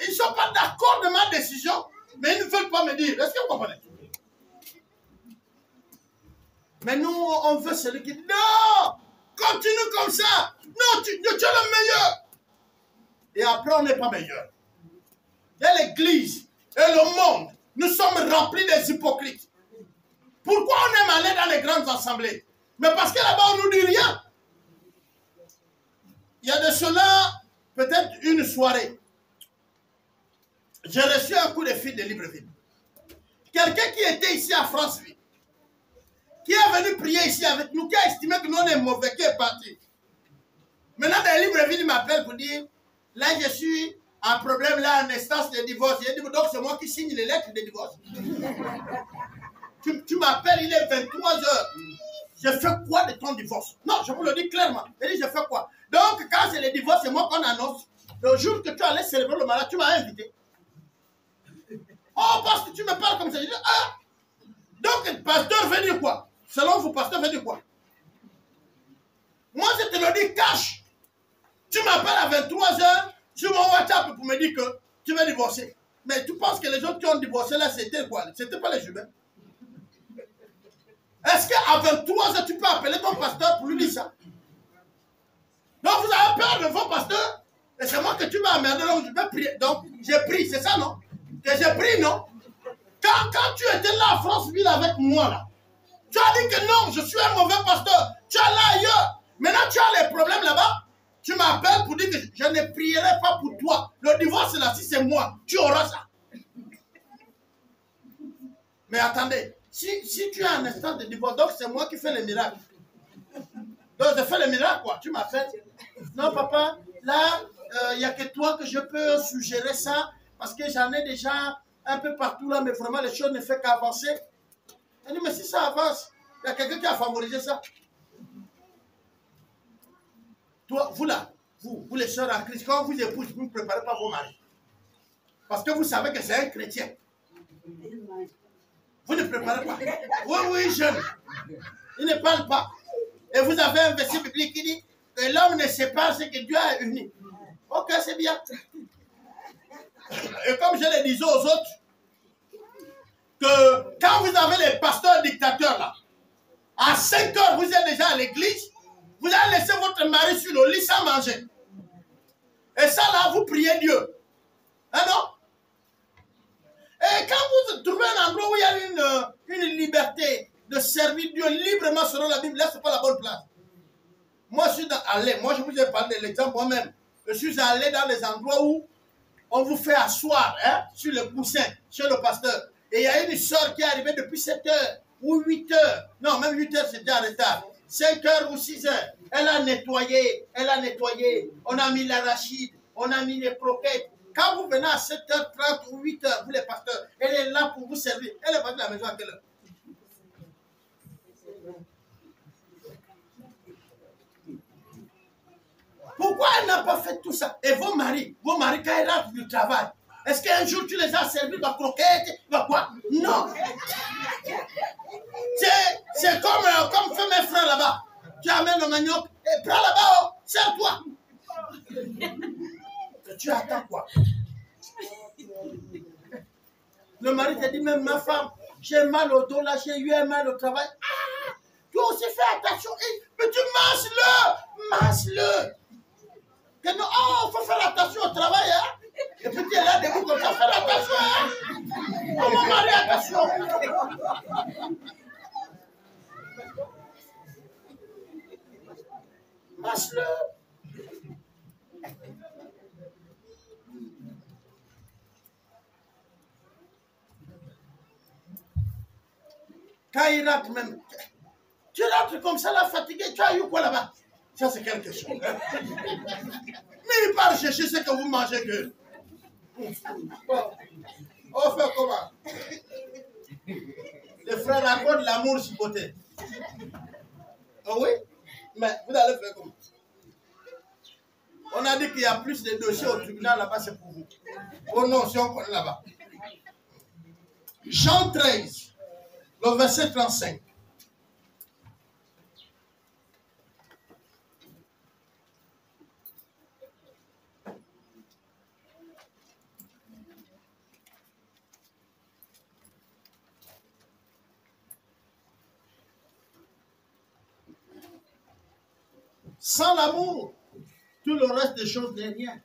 ils ne sont pas d'accord de ma décision, mais ils ne veulent pas me dire. Est-ce que vous comprenez? Mais nous, on veut celui qui dit non, continue comme ça. Non, tu es le meilleur. Et après, on n'est pas meilleur. Et l'église et le monde, nous sommes remplis des hypocrites. Pourquoi on aime aller dans les grandes assemblées? Mais parce que là-bas, on ne nous dit rien. Il y a de cela, peut-être une soirée. J'ai reçu un coup de fil de Libreville. Quelqu'un qui était ici à Franceville, qui est venu prier ici avec nous, qui a estimé que nous on est mauvais, qui est parti. Maintenant, dans Libreville, il m'appelle pour dire, là, je suis en problème, là, en instance de divorce. Il dit, donc c'est moi qui signe les lettres de divorce. Tu m'appelles, il est 23 h. Je fais quoi de ton divorce? Non, je vous le dis clairement. Il dit, je fais quoi? Donc, quand c'est le divorce, c'est moi qu'on annonce. Le jour que tu allais célébrer le mariage, tu m'as invité. Oh, parce que tu me parles comme ça. Je dis, ah! Donc, le pasteur veut dire quoi? Selon vous, pasteur veut dire quoi? Moi, je te le dis cash. Tu m'appelles à 23 h sur mon WhatsApp pour me dire que tu veux divorcer. Mais tu penses que les gens qui ont divorcé là, c'était quoi? C'était pas les humains. Est-ce qu'à 23 h tu peux appeler ton pasteur pour lui dire ça? Donc, vous avez peur de vos pasteurs? Et c'est moi que tu m'as emmerdé, donc je vais prier. Donc, j'ai pris, c'est ça, non? Que j'ai pris, non? Quand tu étais là à Franceville avec moi, là, tu as dit que non, je suis un mauvais pasteur. Tu es là ailleurs. Maintenant, tu as les problèmes là-bas. Tu m'appelles pour dire que je ne prierai pas pour toi. Le divorce là, si c'est moi, tu auras ça. Mais attendez, si tu as un instant de divorce, donc c'est moi qui fais les miracles. Donc je fais les miracles, quoi. Tu m'appelles. Non, papa, là, il n'y a que toi que je peux suggérer ça. Parce que j'en ai déjà un peu partout là, mais vraiment les choses ne font qu'avancer. Elle dit, mais si ça avance, il y a quelqu'un qui a favorisé ça. Toi, vous là, vous les sœurs en Christ, quand vous épousez, vous ne préparez pas vos maris. Parce que vous savez que c'est un chrétien. Vous ne préparez pas. Oui, jeune. Il ne parle pas. Et vous avez un verset biblique qui dit que l'homme ne sait pas ce que Dieu a uni. Ok, c'est bien. Et comme je le disais aux autres, que quand vous avez les pasteurs dictateurs là, à 5 h, vous êtes déjà à l'église, vous allez laisser votre mari sur le lit sans manger. Et ça là, vous priez Dieu. Hein, non? Et quand vous trouvez un endroit où il y a une liberté de servir Dieu librement selon la Bible, là, ce n'est pas la bonne place. Moi, je suis allé, moi je vous ai parlé de l'exemple moi-même. Je suis allé dans les endroits où on vous fait asseoir, hein, sur le coussin, chez le pasteur. Et il y a une soeur qui est arrivée depuis 7 h. ou 8 heures. Non, même 8 heures, c'est déjà en retard. 5 heures ou 6 heures. Elle a nettoyé, on a mis l'arachide, on a mis les croquettes. Quand vous venez à 7h30 ou 8h, vous les pasteurs, elle est là pour vous servir. Elle est partie de la maison à quelle heure? Pourquoi elle n'a pas fait tout ça? Et vos maris, quand ils rentrent du travail, est-ce qu'un jour tu les as servis de croquettes? Quoi? Non. C'est comme fait mes frères là-bas. Tu amènes le manioc et prends là-bas, oh, sers-toi. Tu attends quoi? Le mari te dit, même ma femme, j'ai mal au dos là, j'ai eu un mal au travail. Ah, toi aussi fais attention. Mais tu masses-le. Que non, oh, faut faire attention au travail, hein. Et puis tu es là debout comme ça, fais attention, hein. Oh mon mari, attention. Masse-le. Quand il rentre même, tu rentres comme ça là, fatigué, tu as eu quoi là-bas? Ça c'est quelque chose. Mais il part chercher ce que vous mangez que. On fait comment? Les frères racontent l'amour sur côté. Ah oui? Mais vous allez faire comment? On a dit qu'il y a plus de dossiers au tribunal là-bas, c'est pour vous. Oh non, si on connaît là-bas. Jean 13, le verset 35. Sans l'amour, tout le reste des choses n'est rien.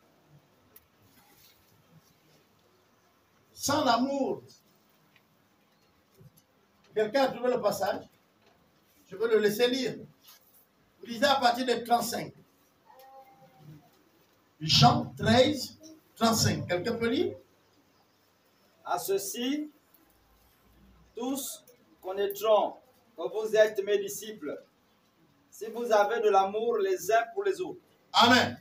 Sans l'amour. Quelqu'un a trouvé le passage? Je vais le laisser lire. Vous lisez à partir de 35. Jean 13, 35. Quelqu'un peut lire? À ceci, tous connaîtront que vous êtes mes disciples, si vous avez de l'amour les uns pour les autres. Amen.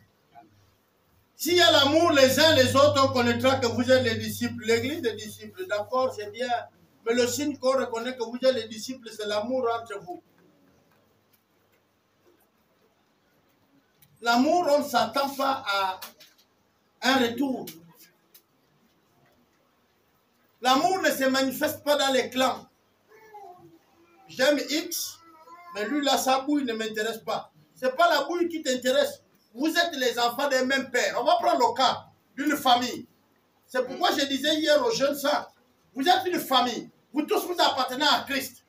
S'il y a l'amour les uns les autres, on connaîtra que vous êtes les disciples. L'église des disciples, d'accord, c'est bien. Mais le signe qu'on reconnaît que vous êtes les disciples, c'est l'amour entre vous. L'amour, on ne s'attend pas à un retour. L'amour ne se manifeste pas dans les clans. J'aime X, mais lui là, sa bouille ne m'intéresse pas. Ce n'est pas la bouille qui t'intéresse. Vous êtes les enfants d'un même père. On va prendre le cas d'une famille. C'est pourquoi je disais hier aux jeunes ça. Vous êtes une famille. Vous tous vous appartenez à Christ.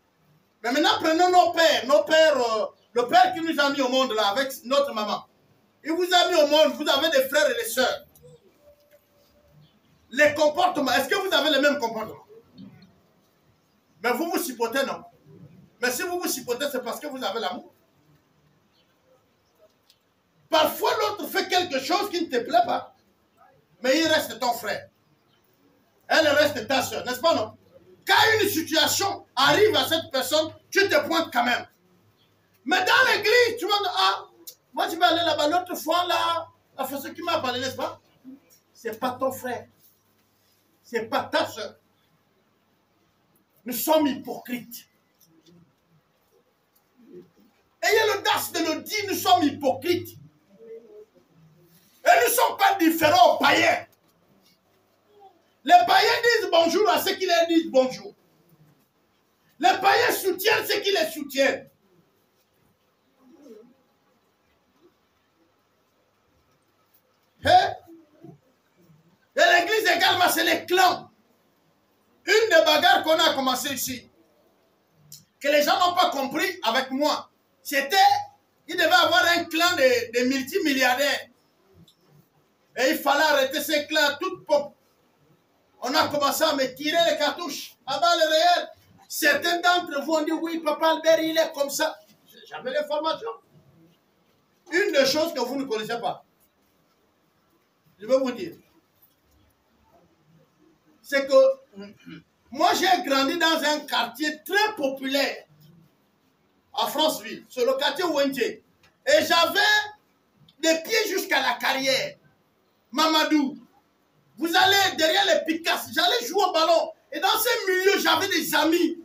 Mais maintenant, prenons nos pères. Le père qui nous a mis au monde là, avec notre maman. Il vous a mis au monde. Vous avez des frères et des sœurs. Les comportements. Est-ce que vous avez les mêmes comportements? Mais vous vous supportez, non? Mais si vous vous supportez, c'est parce que vous avez l'amour. Parfois, l'autre fait quelque chose qui ne te plaît pas. Mais il reste ton frère. Elle reste ta soeur, n'est-ce pas, non? Quand une situation arrive à cette personne, tu te pointes quand même. Mais dans l'église, tu vas dire, ah, moi je vais aller là-bas. L'autre fois, là, la façon qui m'a parlé, n'est-ce pas? C'est pas ton frère. C'est pas ta soeur. Nous sommes hypocrites. Ayez l'audace de le dire, nous sommes hypocrites. Et nous ne sommes pas différents aux païens. Les païens disent bonjour à ceux qui leur disent bonjour. Les païens soutiennent ceux qui les soutiennent. Et l'église également, c'est les clans. Une des bagarres qu'on a commencé ici, que les gens n'ont pas compris avec moi, c'était, il devait avoir un clan de multimilliardaires. Et il fallait arrêter ces clans toutes pop. On a commencé à me tirer les cartouches à balles réelles. Certains d'entre vous ont dit, oui, papa Albert, il est comme ça. J'avais l'information. Une des choses que vous ne connaissez pas, je vais vous dire, c'est que Moi, j'ai grandi dans un quartier très populaire à Franceville, sur le quartier Wendje. Et j'avais des pieds jusqu'à la carrière. Mamadou, vous allez derrière les Picasses, j'allais jouer au ballon. Et dans ces milieux, j'avais des amis.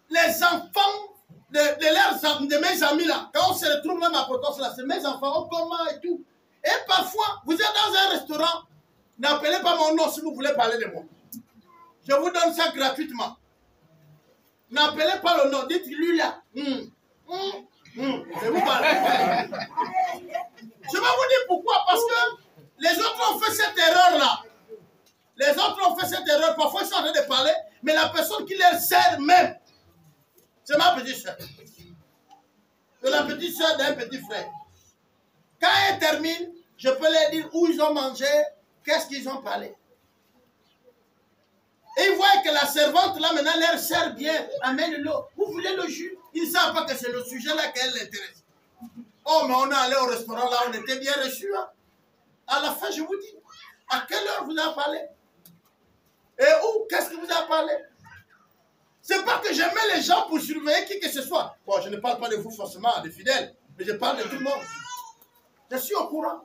Les enfants de mes amis là, quand on se retrouve même à Potence là, c'est mes enfants, on comment et tout. Et parfois, vous êtes dans un restaurant, n'appelez pas mon nom si vous voulez parler de moi. Je vous donne ça gratuitement. N'appelez pas le nom, dites-lui là. Je vous parle. Je vais vous dire pourquoi, parce que les autres ont fait cette erreur-là. Les autres ont fait cette erreur. Parfois, ils sont en train de parler, mais la personne qui les sert même, c'est ma petite soeur. C'est la petite soeur d'un petit frère. Quand elle termine, je peux leur dire où ils ont mangé, qu'est-ce qu'ils ont parlé. Et ils voient que la servante, là, maintenant, leur sert bien, amène l'eau. Vous voulez le jus? Ils ne savent pas que c'est le sujet là qu'elle l'intéresse. Oh, mais on est allé au restaurant là, on était bien reçus. Hein. À la fin, je vous dis, à quelle heure vous avez parlé? Et où? Qu'est-ce que vous avez parlé? C'est pas que j'aimais les gens pour surveiller qui que ce soit. Bon, je ne parle pas de vous forcément, des fidèles, mais je parle de tout le monde. Je suis au courant.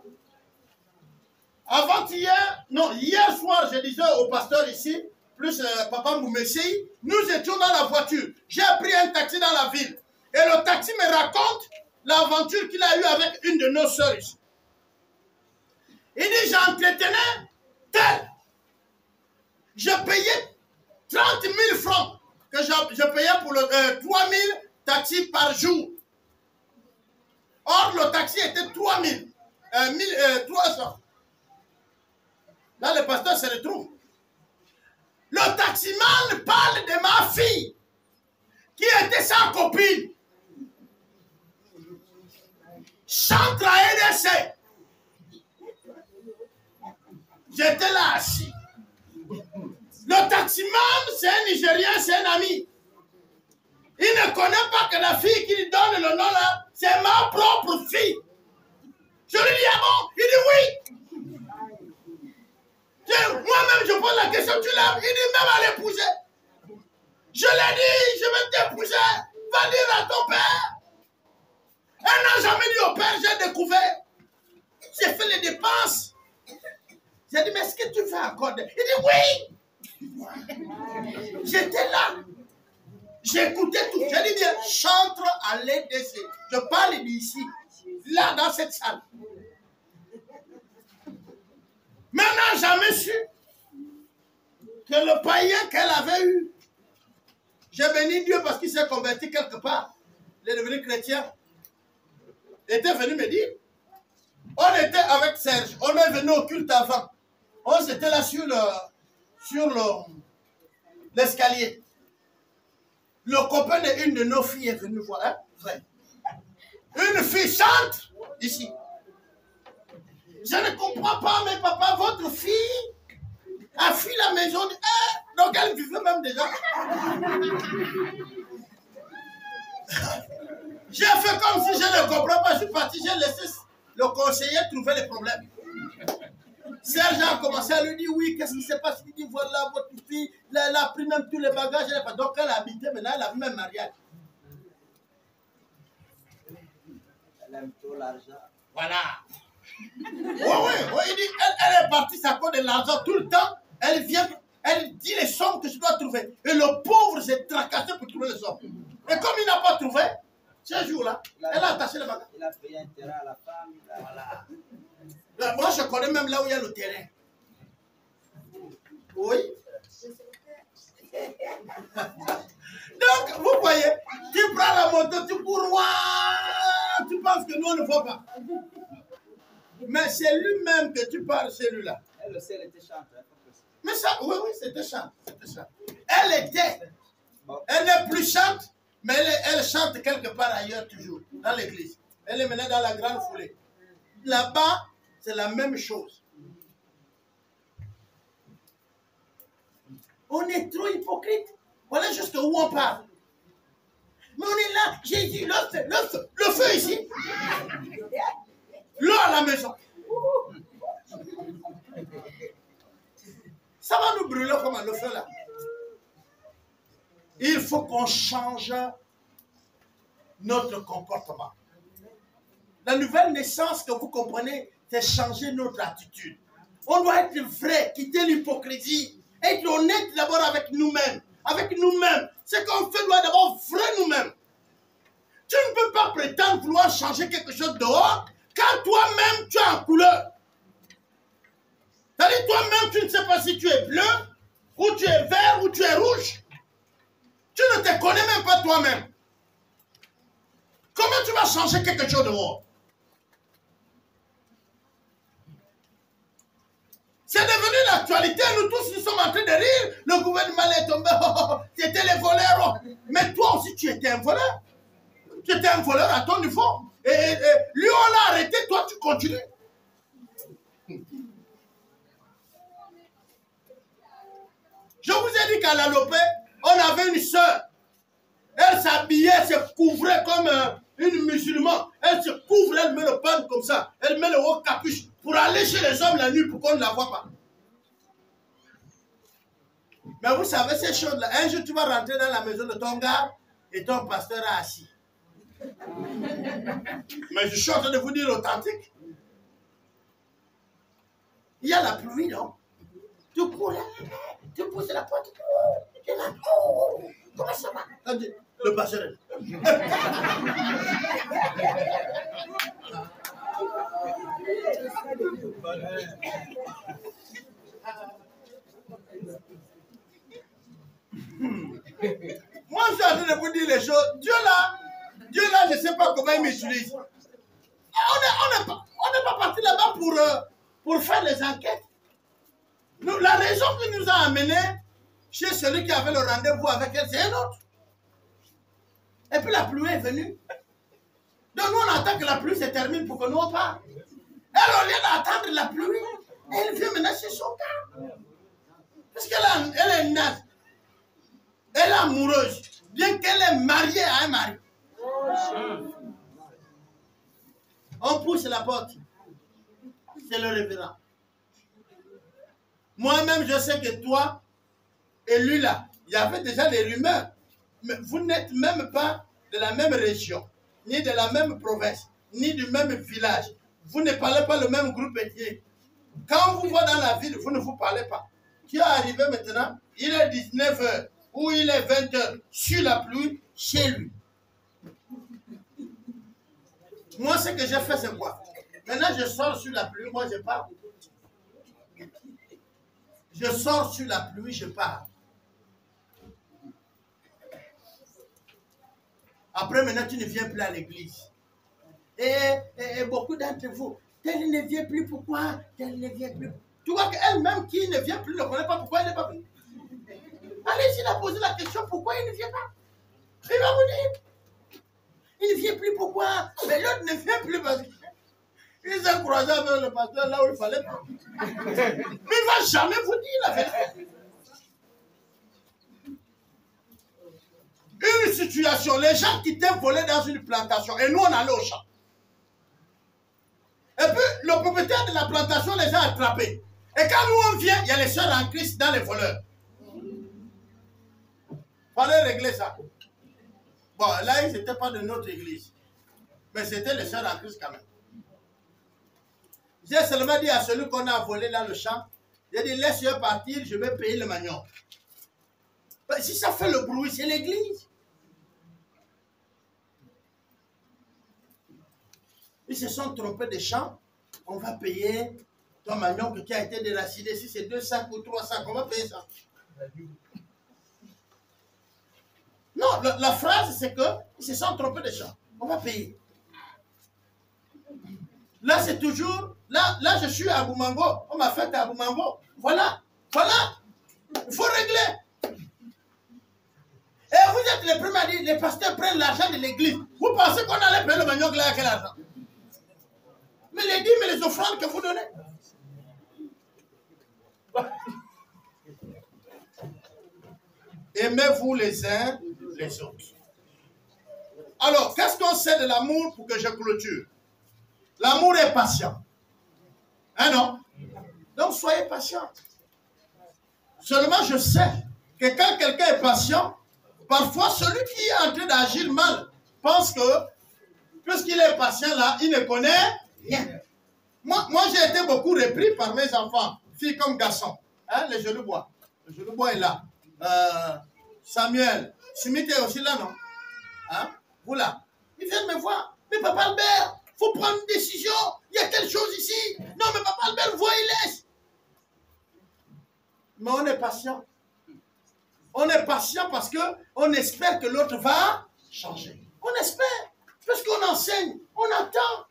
Avant-hier, non, hier soir, je disais au pasteur ici, plus Papa Moumessi, nous étions dans la voiture. J'ai pris un taxi dans la ville. Et le taxi me raconte l'aventure qu'il a eue avec une de nos sœurs ici. Il dit, j'entretenais tel. Je payais 30 000 francs que je payais pour le 3 000 taxis par jour. Or, le taxi était 3 000. 300. Là, le pasteur se retrouve. Le taximan parle de ma fille qui était sa copine. Chante à EDC. J'étais là assis. Le taximan, c'est un Nigérien, c'est un ami. Il ne connaît pas que la fille qui lui donne le nom là, c'est ma propre fille. Je lui dis, ah bon? Il dit oui. Moi-même, je pose la question, tu l'aimes? Il dit, même à l'épouser. Je l'ai dit, je vais t'épouser. Va dire à ton père. Elle n'a jamais dit au père, j'ai découvert. J'ai fait les dépenses. J'ai dit, mais est-ce que tu fais encore? Il dit, oui. J'étais là. J'écoutais tout. J'ai dit, bien, chantre à l'EDC. Je parle d'ici, là, dans cette salle. Maintenant, jamais su que le païen qu'elle avait eu, j'ai béni Dieu parce qu'il s'est converti quelque part, il est devenu chrétien, était venu me dire, on était avec Serge, on est venu au culte avant, on s'était là sur l'escalier. Le copain d'une de nos filles est venu voir, hein, frère. Une fille chante ici. Je ne comprends pas, mais papa, votre fille a fui la maison. Donc elle vivait même déjà. J'ai fait comme si je ne comprends pas. Je suis parti, j'ai laissé le conseiller trouver les problèmes. Serge a commencé à lui dire, oui, qu'est-ce qui se passe? Il dit, voilà, votre fille, elle a pris même tous les bagages. Donc elle a habité, maintenant elle a même mariage. Elle aime trop l'argent. Voilà. Oui, il dit, elle est partie, ça cause de l'argent tout le temps. Elle vient, elle dit les sommes que je dois trouver. Et le pauvre s'est tracassé pour trouver les sommes. Et comme il n'a pas trouvé, ce jour-là, elle a attaché le bagage. Il a payé un terrain à la femme. Voilà. Là, moi, je connais même là où il y a le terrain. Oui. Donc, vous voyez, tu prends la moto, tu cours, tu penses que nous, on ne voit pas. Mais c'est lui-même que tu parles, celui-là. Elle aussi, elle était chante. Mais ça, oui, c'était chante. Elle était. Elle n'est plus chante, mais elle chante quelque part ailleurs toujours, dans l'église. Elle est menée dans la grande foulée. Là-bas, c'est la même chose. On est trop hypocrite. Voilà jusqu'où on parle. Mais on est là, Jésus, le feu ici. L'eau à la maison. Ça va nous brûler comme le feu là. il faut qu'on change notre comportement. La nouvelle naissance que vous comprenez, c'est changer notre attitude. On doit être vrai, quitter l'hypocrisie, être honnête d'abord avec nous-mêmes. Avec nous-mêmes. Ce qu'on fait doit d'abord vrai nous-mêmes. Tu ne peux pas prétendre vouloir changer quelque chose dehors quand toi-même tu es en couleur. C'est-à-dire toi-même tu ne sais pas si tu es bleu, ou tu es vert, ou tu es rouge. Tu ne te connais même pas toi-même. Comment tu vas changer quelque chose dehors? C'est devenu l'actualité. Nous tous, nous sommes en train de rire. Le gouvernement est tombé. C'était les voleurs. Mais toi aussi, tu étais un voleur. Tu étais un voleur à ton niveau. Et lui, on l'a arrêté. Toi, tu continues. Je vous ai dit qu'à la Lopé, on avait une sœur. Elle s'habillait, elle se couvrait comme une musulmane. Elle se couvre, elle met le pan comme ça. Elle met le haut capuche pour aller chez les hommes la nuit pour qu'on ne la voit pas. Mais vous savez ces choses-là. Un jour, tu vas rentrer dans la maison de ton gars et ton pasteur est assis. Mais je suis en train de vous dire authentique. Il y a la pluie, non? Tu cours là, tu pousses la porte, tu es là. Oh, comment ça va? Le pasteur. Moi, je suis en train de vous dire les choses. Dieu là, je ne sais pas comment il m'utilise. On n'est pas parti là-bas pour faire les enquêtes. Nous, la raison qui nous a amenés chez celui qui avait le rendez-vous avec elle, c'est un autre. Et puis la pluie est venue. Donc nous, on attend que la pluie se termine pour que nous on parte. Elle, au lieu d'attendre la pluie, elle vient maintenant chez son gars. Parce qu'elle est naze. Elle est amoureuse. Bien qu'elle est mariée à un mari. On pousse la porte. C'est le révérend. Moi-même, je sais que toi et lui là, il y avait déjà des rumeurs. Mais vous n'êtes même pas de la même région, ni de la même province, ni du même village. Vous ne parlez pas le même groupe ethnique. Quand on vous voit dans la ville, vous ne vous parlez pas. Tu es arrivé maintenant, il est 19h ou il est 20h sur la pluie chez lui. Moi, ce que j'ai fait, c'est quoi? Maintenant, je sors sur la pluie, moi je pars. Je sors sur la pluie, je pars. Après, maintenant, tu ne viens plus à l'église. Et beaucoup d'entre vous, tel ne vient plus, pourquoi? Tel ne vient plus. Tu vois qu'elle-même qui ne vient plus ne connaît pas pourquoi elle n'est pas venue. Allez, s'il a posé la question, pourquoi il ne vient pas? Il va vous dire. Il ne vient plus, pourquoi? Mais l'autre ne vient plus parce qu'ils ont croisé avec le pasteur là où il fallait pas. Mais il ne va jamais vous dire la vérité. Une situation, les gens qui étaient volés dans une plantation et nous on allait au champ. Et puis le propriétaire de la plantation les a attrapés. Et quand nous on vient, il y a les sœurs en Christ dans les voleurs. Fallait régler ça. Bon, là ils n'étaient pas de notre église. Mais c'était les sœurs en Christ quand même. J'ai seulement dit à celui qu'on a volé dans le champ, j'ai dit laisse-le partir, je vais payer le manioc. Si ça fait le bruit, c'est l'église. Ils se sont trompés de champ, on va payer ton manioc qui a été déraciné. Si c'est 200 ou 300, on va payer ça. Non, la phrase c'est que ils se sont trompés de champ, on va payer. Là c'est toujours, là je suis à Boumango, on m'a fait à Boumango. Voilà, il faut régler. Et vous êtes les premiers à dire, les pasteurs prennent l'argent de l'église. Vous pensez qu'on allait payer le manioc là à quel argent? Mais les dîmes et les offrandes que vous donnez. Aimez-vous les uns les autres. Alors, qu'est-ce qu'on sait de l'amour pour que je clôture? L'amour est patient. Hein non? Donc soyez patient. Seulement je sais que quand quelqu'un est patient, Parfois, celui qui est en train d'agir mal pense que, puisqu'il est patient là, il ne connaît rien. Moi j'ai été beaucoup repris par mes enfants, filles comme garçons. Hein, les genoux bois. Le genou bois est là. Samuel, Smith est aussi là, non? Hein? Vous là. Ils viennent me voir. Mais papa Albert, il faut prendre une décision. Il y a telle chose ici. Non, mais papa Albert, voit, il laisse. Mais on est patient. On est patient parce qu'on espère que l'autre va changer. On espère. Parce qu'on enseigne. On attend.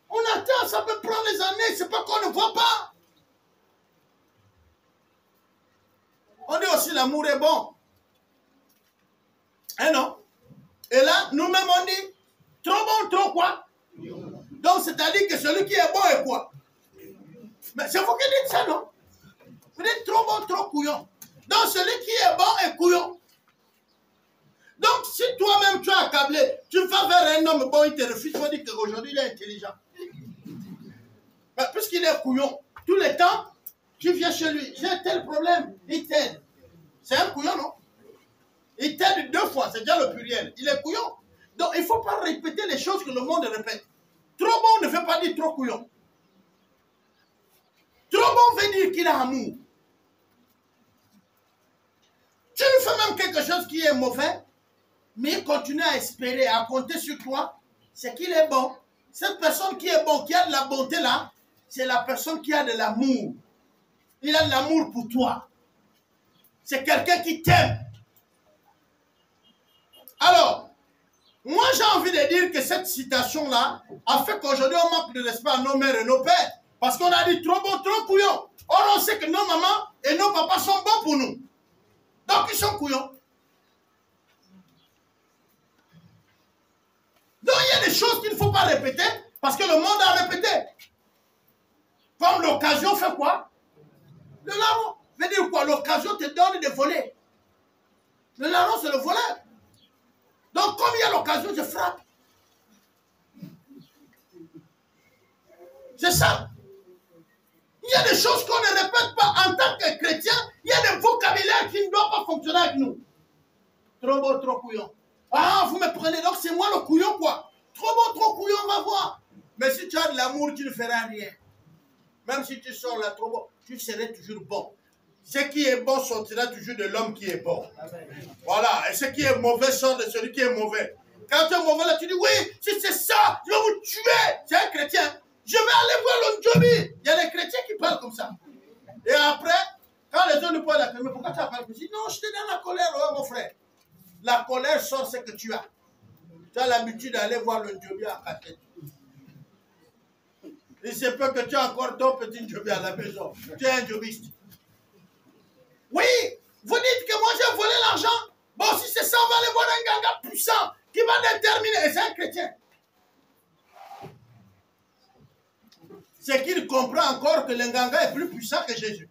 On attend. Ça peut prendre des années. C'est pas qu'on ne voit pas. On dit aussi l'amour est bon. Hein non? Et là, nous-mêmes on dit, trop bon, trop quoi? Donc c'est-à-dire que celui qui est bon est quoi? Mais c'est vous qui dites ça, non? Vous dites trop bon, trop couillon. Donc celui qui est bon est couillon. Donc si toi-même tu as accablé, tu vas vers un homme bon, il te refuse, tu vas dire qu'aujourd'hui il est intelligent. Mais puisqu'il est couillon, tout le temps, tu viens chez lui, j'ai tel problème, il t'aide. C'est un couillon, non? Il t'aide 2 fois, c'est déjà le pluriel. Il est couillon. Donc il ne faut pas répéter les choses que le monde répète. Trop bon ne veut pas dire trop couillon. Trop bon veut dire qu'il a amour. Tu lui fais même quelque chose qui est mauvais, mais il continue à espérer, à compter sur toi, c'est qu'il est bon. Cette personne qui est bon, qui a de la bonté là, c'est la personne qui a de l'amour. Il a de l'amour pour toi. C'est quelqu'un qui t'aime. Alors, moi j'ai envie de dire que cette citation-là a fait qu'aujourd'hui on manque de respect à nos mères et nos pères. Parce qu'on a dit trop bon, trop couillon. Or on sait que nos mamans et nos papas sont bons pour nous. Donc ils sont couillons. Donc il y a des choses qu'il ne faut pas répéter parce que le monde a répété. Comme l'occasion fait quoi? Le larron. Veut dire quoi? L'occasion te donne de voler. Le larron c'est le voleur. Donc comme il y a l'occasion, je frappe. C'est ça. Il y a des choses qu'on ne répète pas en tant que chrétien. Il y a des vocabulaires qui ne doivent pas fonctionner avec nous. Trop beau, trop couillon. Ah, vous me prenez, donc c'est moi le couillon, quoi. Trop beau, trop couillon, on va voir. Mais si tu as de l'amour, tu ne feras rien. Même si tu sors là trop beau, tu serais toujours bon. Ce qui est bon sortira toujours de l'homme qui est bon. Voilà. Et ce qui est mauvais sort de celui qui est mauvais. Quand tu es mauvais là, tu dis, oui, si c'est ça, je vais vous tuer. C'est un chrétien. Je vais aller voir l'Ondjobi. Il y a des chrétiens qui parlent comme ça. Et après, quand les gens nous parlent, la mais pourquoi tu as parlé comme ça? Non, je t'ai dans la colère, ouais, mon frère. La colère sort ce que tu as. Tu as l'habitude d'aller voir l'Ondjobi à Katet. Il se peut que tu as encore ton petit Ndjobi à la maison. Tu es un Ndjobiste. Oui, vous dites que moi j'ai volé l'argent. Bon, si c'est ça, on va aller voir un ganga puissant qui va déterminer. Et c'est un chrétien. C'est qu'il comprend encore que le ganga est plus puissant que Jésus.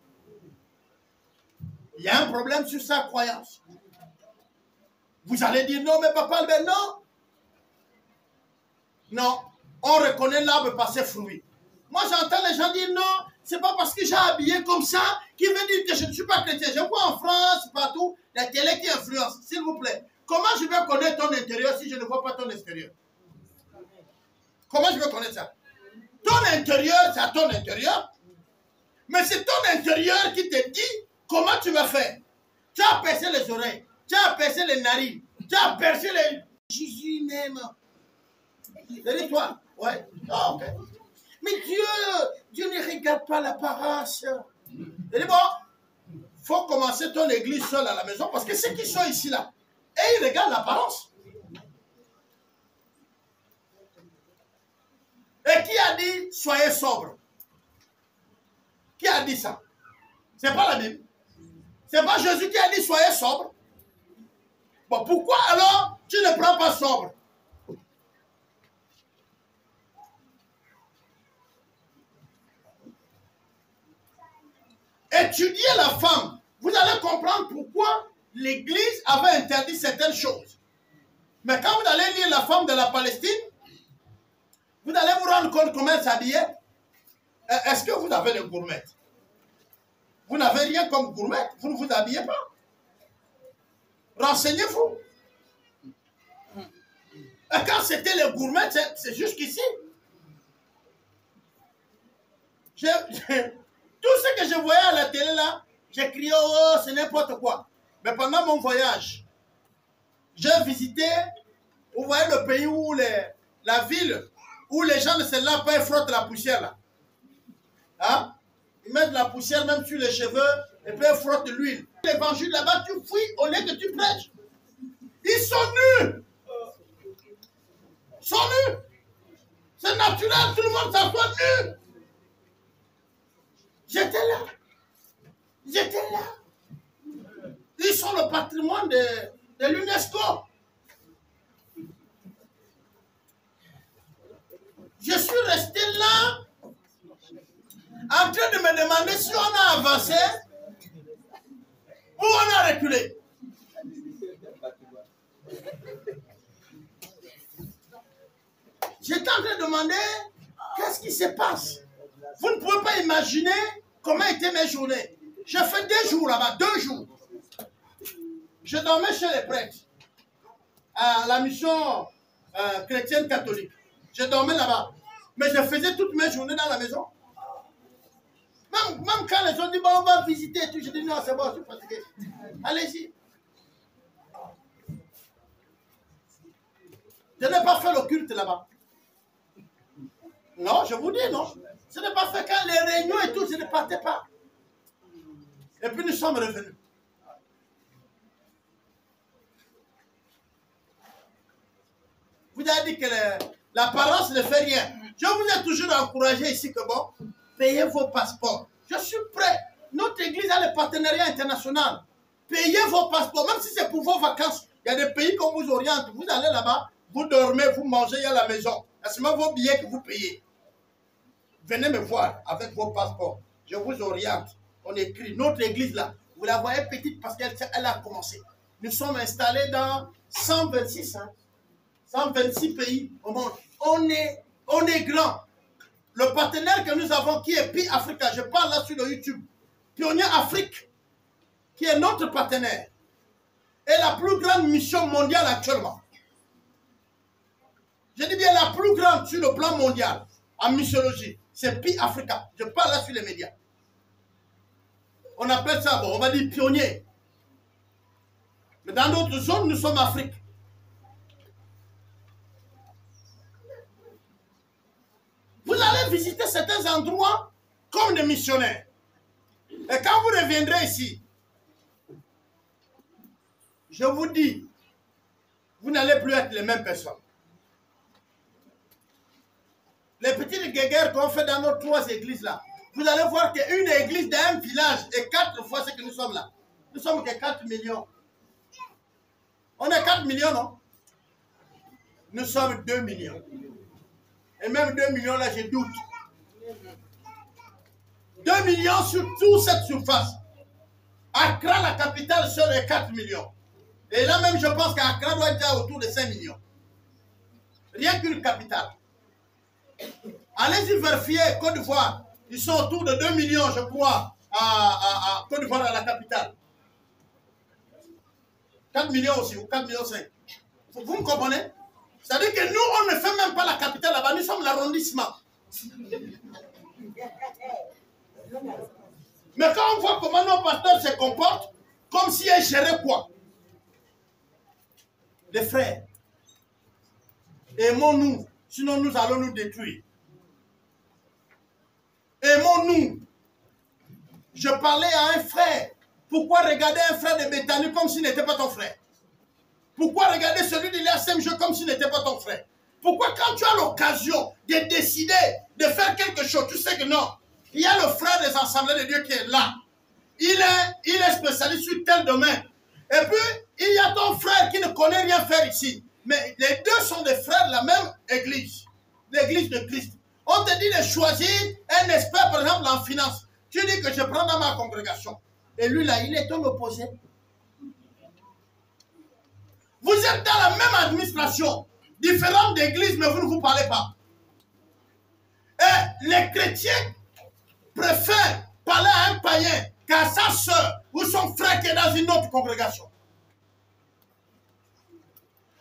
Il y a un problème sur sa croyance. Vous allez dire non, mais papa, ben non. Non, on reconnaît l'arbre par ses fruits. Moi, j'entends les gens dire non, c'est pas parce que j'ai habillé comme ça qui veut dire que je ne suis pas chrétien. Je vois en France, partout, la télé qui influence. S'il vous plaît, comment je vais connaître ton intérieur si je ne vois pas ton extérieur? Comment je vais connaître ça? Ton intérieur, c'est à ton intérieur. Mais c'est ton intérieur qui te dit comment tu vas faire. Tu as percé les oreilles, tu as percé les narines, tu as percé les... Jésus même. C'est toi. Ouais. Ah, ok. Mais Dieu ne regarde pas l'apparence. Il dit bon, il faut commencer ton église seule à la maison parce que ceux qui sont ici là, et ils regardent l'apparence. Et qui a dit soyez sobre? Qui a dit ça? C'est pas la Bible. C'est pas Jésus qui a dit soyez sobre. Bon, pourquoi alors tu ne prends pas sobre? Étudiez la femme. Vous allez comprendre pourquoi l'Église avait interdit certaines choses. Mais quand vous allez lire la femme de la Palestine, vous allez vous rendre compte comment elle s'habillait. Est-ce que vous avez des gourmettes? Vous n'avez rien comme gourmette. Vous ne vous habillez pas. Renseignez-vous. Et quand c'était les gourmets, c'est jusqu'ici. Tout ce que je voyais à la télé là, j'ai crié, oh, c'est n'importe quoi. Mais pendant mon voyage, j'ai visité, vous voyez le pays où la ville, où les gens ne se lavent pas et frottent la poussière là. Hein? Ils mettent la poussière même sur les cheveux et puis ils frottent l'huile. L'évangile là-bas, tu fouilles au lieu que tu prêches. Ils sont nus. Ils sont nus. C'est naturel, tout le monde s'assoit nu. J'étais là. J'étais là. Ils sont le patrimoine de l'UNESCO. Je suis resté là en train de me demander si on a avancé ou on a reculé. J'étais en train de demander qu'est-ce qui se passe. Vous ne pouvez pas imaginer comment étaient mes journées. J'ai fait 2 jours là-bas, 2 jours. Je dormais chez les prêtres à la mission chrétienne catholique. Je dormais là-bas. Mais je faisais toutes mes journées dans la maison. Même quand les gens disent bon, on va visiter et tout, je dis non, c'est bon, je suis fatigué. Allez-y. Je n'ai pas fait le culte là-bas. Non, je vous dis non. Je n'ai pas fait quand les réunions et tout, je ne partais pas. Et puis nous sommes revenus. Vous avez dit que l'apparence ne fait rien. Je vous ai toujours encouragé ici que bon, payez vos passeports. Je suis prêt. Notre église a le partenariat international. Payez vos passeports, même si c'est pour vos vacances. Il y a des pays qu'on vous oriente. Vous allez là-bas, vous dormez, vous mangez à la maison. C'est seulement vos billets que vous payez. Venez me voir avec vos passeports. Je vous oriente. On écrit notre église là. Vous la voyez petite parce qu'elle a commencé. Nous sommes installés dans 126, 126 pays au monde. On est grand. Le partenaire que nous avons qui est Pi Africa, je parle là sur le YouTube. Pionnier Afrique, qui est notre partenaire, est la plus grande mission mondiale actuellement. Je dis bien la plus grande sur le plan mondial en missiologie. C'est Pi Africa. Je parle là sur les médias. On appelle ça, bon, on va dire pionnier. Mais dans d'autres zones, nous sommes Afrique. Vous allez visiter certains endroits comme des missionnaires. Et quand vous reviendrez ici, je vous dis, vous n'allez plus être les mêmes personnes. Les petites guéguerres qu'on fait dans nos 3 églises là, vous allez voir qu'une église d'un village est 4 fois ce que nous sommes là. Nous sommes que 4 millions. On est 4 millions, non? Nous sommes 2 millions. Et même 2 millions là, je doute. 2 millions sur toute cette surface. Accra, la capitale, seule est 4 millions. Et là même, je pense qu'Accra doit être autour de 5 millions. Rien qu'une capitale. Allez-y vérifier Côte d'Ivoire. Ils sont autour de 2 millions, je crois, à Côte d'Ivoire, à la capitale. 4 millions aussi, ou 4 millions 5. Vous me comprenez? C'est-à-dire que nous, on ne fait même pas la capitale là-bas, nous sommes l'arrondissement. Mais quand on voit comment nos pasteurs se comportent, comme si ils géraient quoi? Les frères, aimons-nous, sinon nous allons nous détruire. Aimons-nous. Je parlais à un frère. Pourquoi regarder un frère de Béthanie comme s'il n'était pas ton frère? Pourquoi regarder celui de l'ASMJ comme s'il n'était pas ton frère? Pourquoi quand tu as l'occasion de décider de faire quelque chose, tu sais que non, il y a le frère des assemblées de Dieu qui est là. Il est spécialiste sur tel domaine. Et puis, il y a ton frère qui ne connaît rien faire ici. Mais les deux sont des frères de la même église. L'église de Christ. On te dit de choisir un expert, par exemple, en finance. Tu dis que je prends dans ma congrégation. Et lui, là, il est ton opposé. Vous êtes dans la même administration, différente d'église, mais vous ne vous parlez pas. Et les chrétiens préfèrent parler à un païen qu'à sa soeur ou son frère qui est dans une autre congrégation.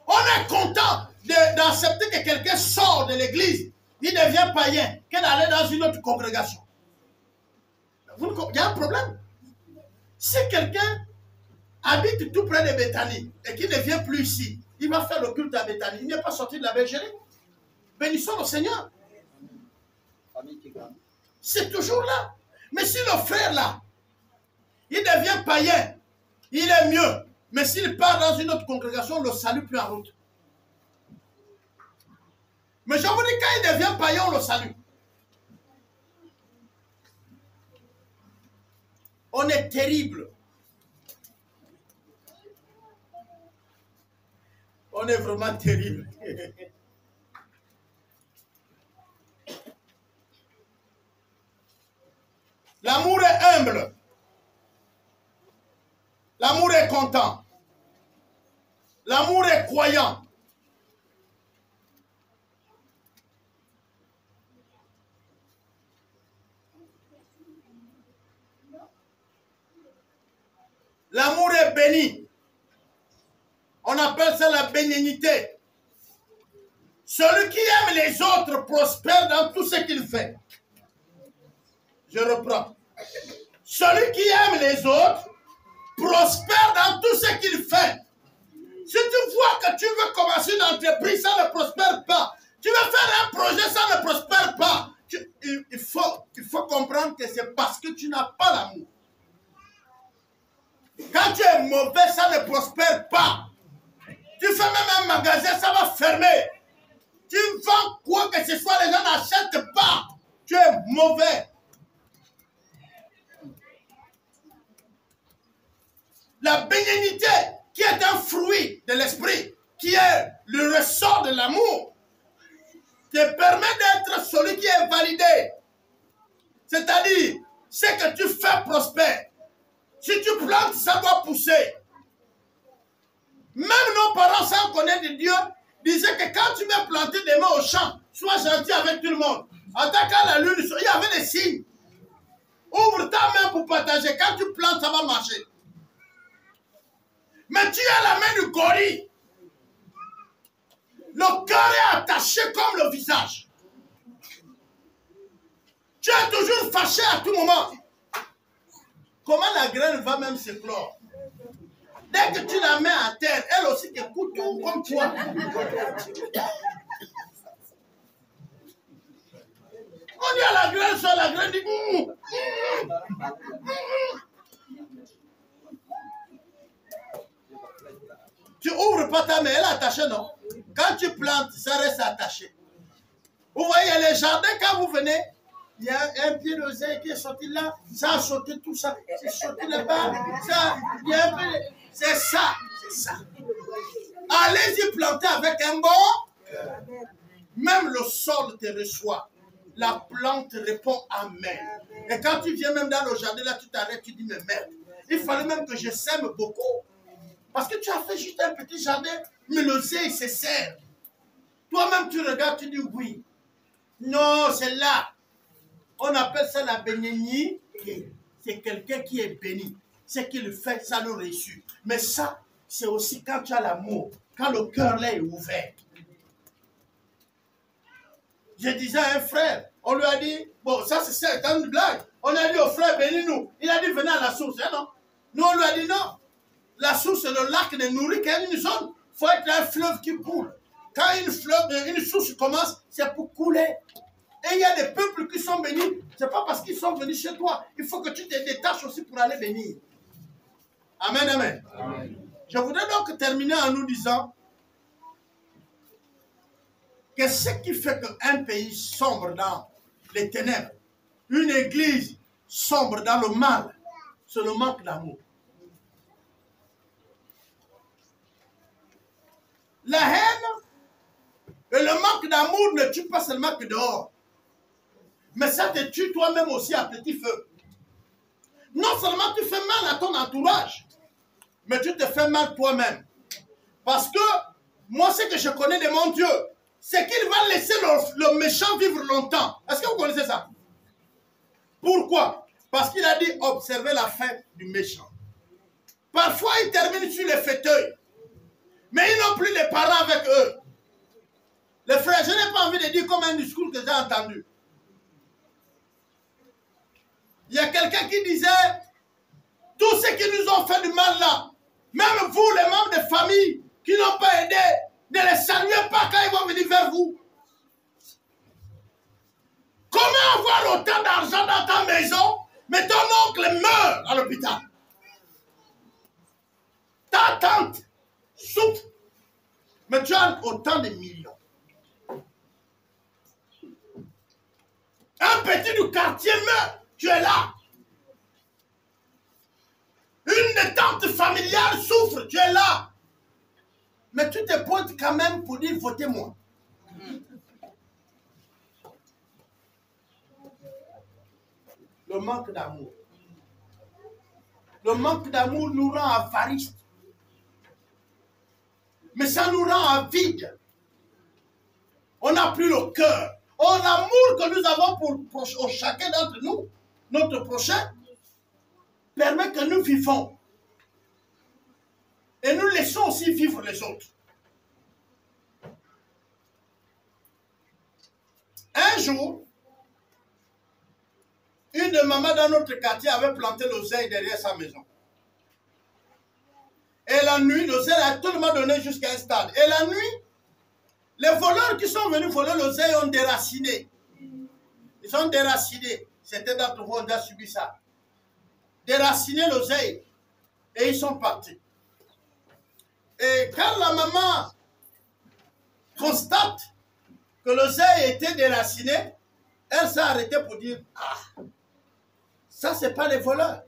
On est content d'accepter que quelqu'un sort de l'église, il devient païen, que d'aller dans une autre congrégation. Il y a un problème. Si quelqu'un habite tout près de Béthanie et qu'il ne vient plus ici, il va faire le culte à Béthanie. Il n'est pas sorti de la bergerie. Bénissons le Seigneur. C'est toujours là. Mais si le frère là, il devient païen, il est mieux. Mais s'il part dans une autre congrégation, on ne le salue plus en route. Mais je vous dis, quand il devient païen, on le salue. On est terrible. On est vraiment terrible. L'amour est humble. L'amour est content. L'amour est croyant. L'amour est béni. On appelle ça la bénignité. Celui qui aime les autres prospère dans tout ce qu'il fait. Je reprends. Celui qui aime les autres prospère dans tout ce qu'il fait. Si tu vois que tu veux commencer une entreprise, ça ne prospère pas. Tu veux faire un projet, ça ne prospère pas. Il faut comprendre que c'est parce que tu n'as pas l'amour. Quand tu es mauvais, ça ne prospère pas. Tu fais même un magasin, ça va fermer. Tu vends quoi que ce soit, les gens n'achètent pas. Tu es mauvais. La bénignité, qui est un fruit de l'esprit, qui est le ressort de l'amour, te permet d'être celui qui est validé. C'est-à-dire, ce que tu fais prospère. Si tu plantes, ça doit pousser. Même nos parents, sans connaître Dieu, disaient que quand tu mets planter des mains au champ, sois gentil avec tout le monde. Attaquant la lune, il y avait des signes. Ouvre ta main pour partager. Quand tu plantes, ça va marcher. Mais tu as la main du gorille. Le cœur est attaché comme le visage. Tu es toujours fâché à tout moment. Comment la graine va même se clore? Dès que tu la mets à terre, elle aussi te coûte tout comme toi. On dit à la graine, sur la graine dit Tu ouvres pas ta main, elle est attachée, non? Quand tu plantes, ça reste attaché. Vous voyez, les jardins, quand vous venez, il y a un pied d'oseille qui est sorti là, ça a sauté tout ça, c'est sorti là-bas, ça, il y a un peu de... C'est ça, c'est ça. Allez-y planter avec un bon. Même le sol te reçoit. La plante répond amen. Et quand tu viens même dans le jardin, là, tu t'arrêtes, tu dis, mais merde, il fallait même que je sème beaucoup. Parce que tu as fait juste un petit jardin, mais l'oseille se serre. Toi-même, tu regardes, tu dis oui. Non, c'est là. On appelle ça la bénignité. C'est quelqu'un qui est béni. Ce qu'il fait, ça le reçu. Mais ça, c'est aussi quand tu as l'amour, quand le cœur là est ouvert. Je disais à un frère, on lui a dit, bon, ça c'est une blague. On a dit au frère, bénis-nous. Il a dit, venez à la source. Hein, non? Nous, on lui a dit non. La source, le lac ne nourrit qu'une zone. Il faut être un fleuve qui coule. Quand une source commence, c'est pour couler. Et il y a des peuples qui sont bénis. Ce n'est pas parce qu'ils sont venus chez toi. Il faut que tu te détaches aussi pour aller bénir. Amen, amen. Amen. Je voudrais donc terminer en nous disant que ce qui fait qu'un pays sombre dans les ténèbres, une église sombre dans le mal, c'est le manque d'amour. La haine et le manque d'amour ne tuent pas seulement que dehors. Mais ça te tue toi-même aussi à petit feu. Non seulement tu fais mal à ton entourage, mais tu te fais mal toi-même. Parce que moi, ce que je connais de mon Dieu, c'est qu'il va laisser le méchant vivre longtemps. Est-ce que vous connaissez ça? Pourquoi? Parce qu'il a dit observez la fin du méchant. Parfois, ils terminent sur les fauteuils. Mais ils n'ont plus les parents avec eux. Les frères, je n'ai pas envie de dire comme un discours que j'ai entendu. Il y a quelqu'un qui disait, tous ceux qui nous ont fait du mal là, même vous, les membres de famille, qui n'ont pas aidé, ne les saluez pas quand ils vont venir vers vous. Comment avoir autant d'argent dans ta maison, mais ton oncle meurt à l'hôpital? Ta tante souffre, mais tu as autant de millions. Un petit du quartier meurt, tu es là. Une tante familiale souffre, tu es là. Mais tu te pointes quand même pour dire votez-moi. Le manque d'amour. Le manque d'amour nous rend avaristes. Mais ça nous rend avides. On n'a plus le cœur. L'amour que nous avons pour chacun d'entre nous, notre prochain, permet que nous vivons. Et nous laissons aussi vivre les autres. Un jour, une de maman dans notre quartier avait planté l'oseille derrière sa maison. Et la nuit, l'oseille a tellement donné jusqu'à un stade. Et la nuit, les voleurs qui sont venus voler l'oseille ont déraciné. Ils ont déraciné. Certains d'entre vous ont déjà subi ça. Déraciné l'oseille. Et ils sont partis. Et quand la maman constate que l'oseille était déraciné, elle s'est arrêtée pour dire, ah, ça c'est pas les voleurs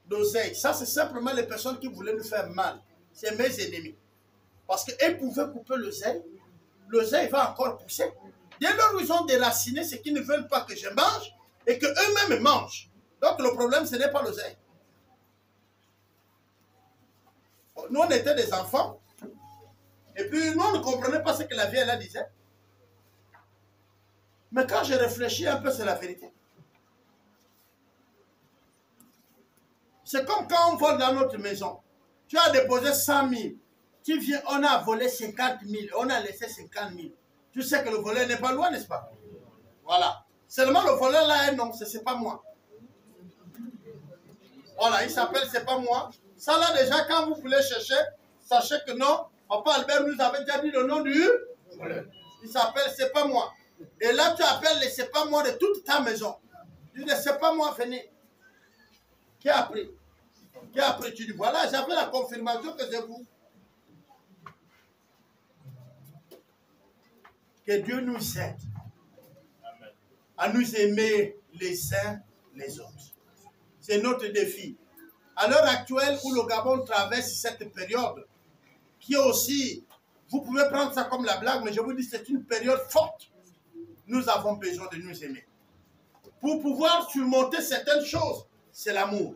d'oseille. Ça c'est simplement les personnes qui voulaient nous faire mal. C'est mes ennemis. Parce qu'elles pouvaient couper l'oseille va encore pousser. Dès lors où ils ont déraciné, c'est qu'ils ne veulent pas que je mange et qu'eux-mêmes mangent. Donc le problème, ce n'est pas l'oseille. Nous, on était des enfants. Et puis, nous, on ne comprenait pas ce que la vieille, elle disait. Mais quand je réfléchis un peu, c'est la vérité. C'est comme quand on vole dans notre maison. Tu as déposé 100 000. Tu viens, on a volé 50 000. On a laissé 50 000. Tu sais que le voleur n'est pas loin, n'est-ce pas? Voilà. Seulement le voleur là, non, c'est pas moi. Voilà, il s'appelle c'est pas moi. Ça là déjà, quand vous voulez chercher, sachez que non, Papa Albert nous avait déjà dit le nom du voleur. Il s'appelle c'est pas moi. Et là, tu appelles les c'est pas moi de toute ta maison. Tu dis c'est pas moi, venez. Qui a pris? Qui a pris? Tu dis voilà, j'avais la confirmation que c'est vous. Que Dieu nous aide à nous aimer les uns les autres. C'est notre défi. À l'heure actuelle où le Gabon traverse cette période, qui est aussi, vous pouvez prendre ça comme la blague, mais je vous dis c'est une période forte. Nous avons besoin de nous aimer. Pour pouvoir surmonter certaines choses, c'est l'amour.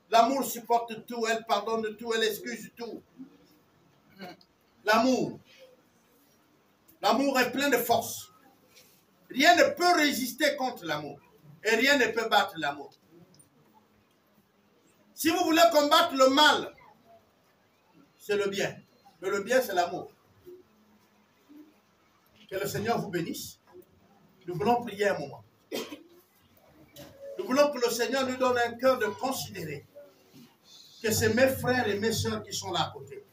L'amour supporte tout, elle pardonne tout, elle excuse tout. L'amour. L'amour est plein de force. Rien ne peut résister contre l'amour. Et rien ne peut battre l'amour. Si vous voulez combattre le mal, c'est le bien. Mais le bien, c'est l'amour. Que le Seigneur vous bénisse. Nous voulons prier un moment. Nous voulons que le Seigneur nous donne un cœur de considérer que c'est mes frères et mes soeurs qui sont là à côté.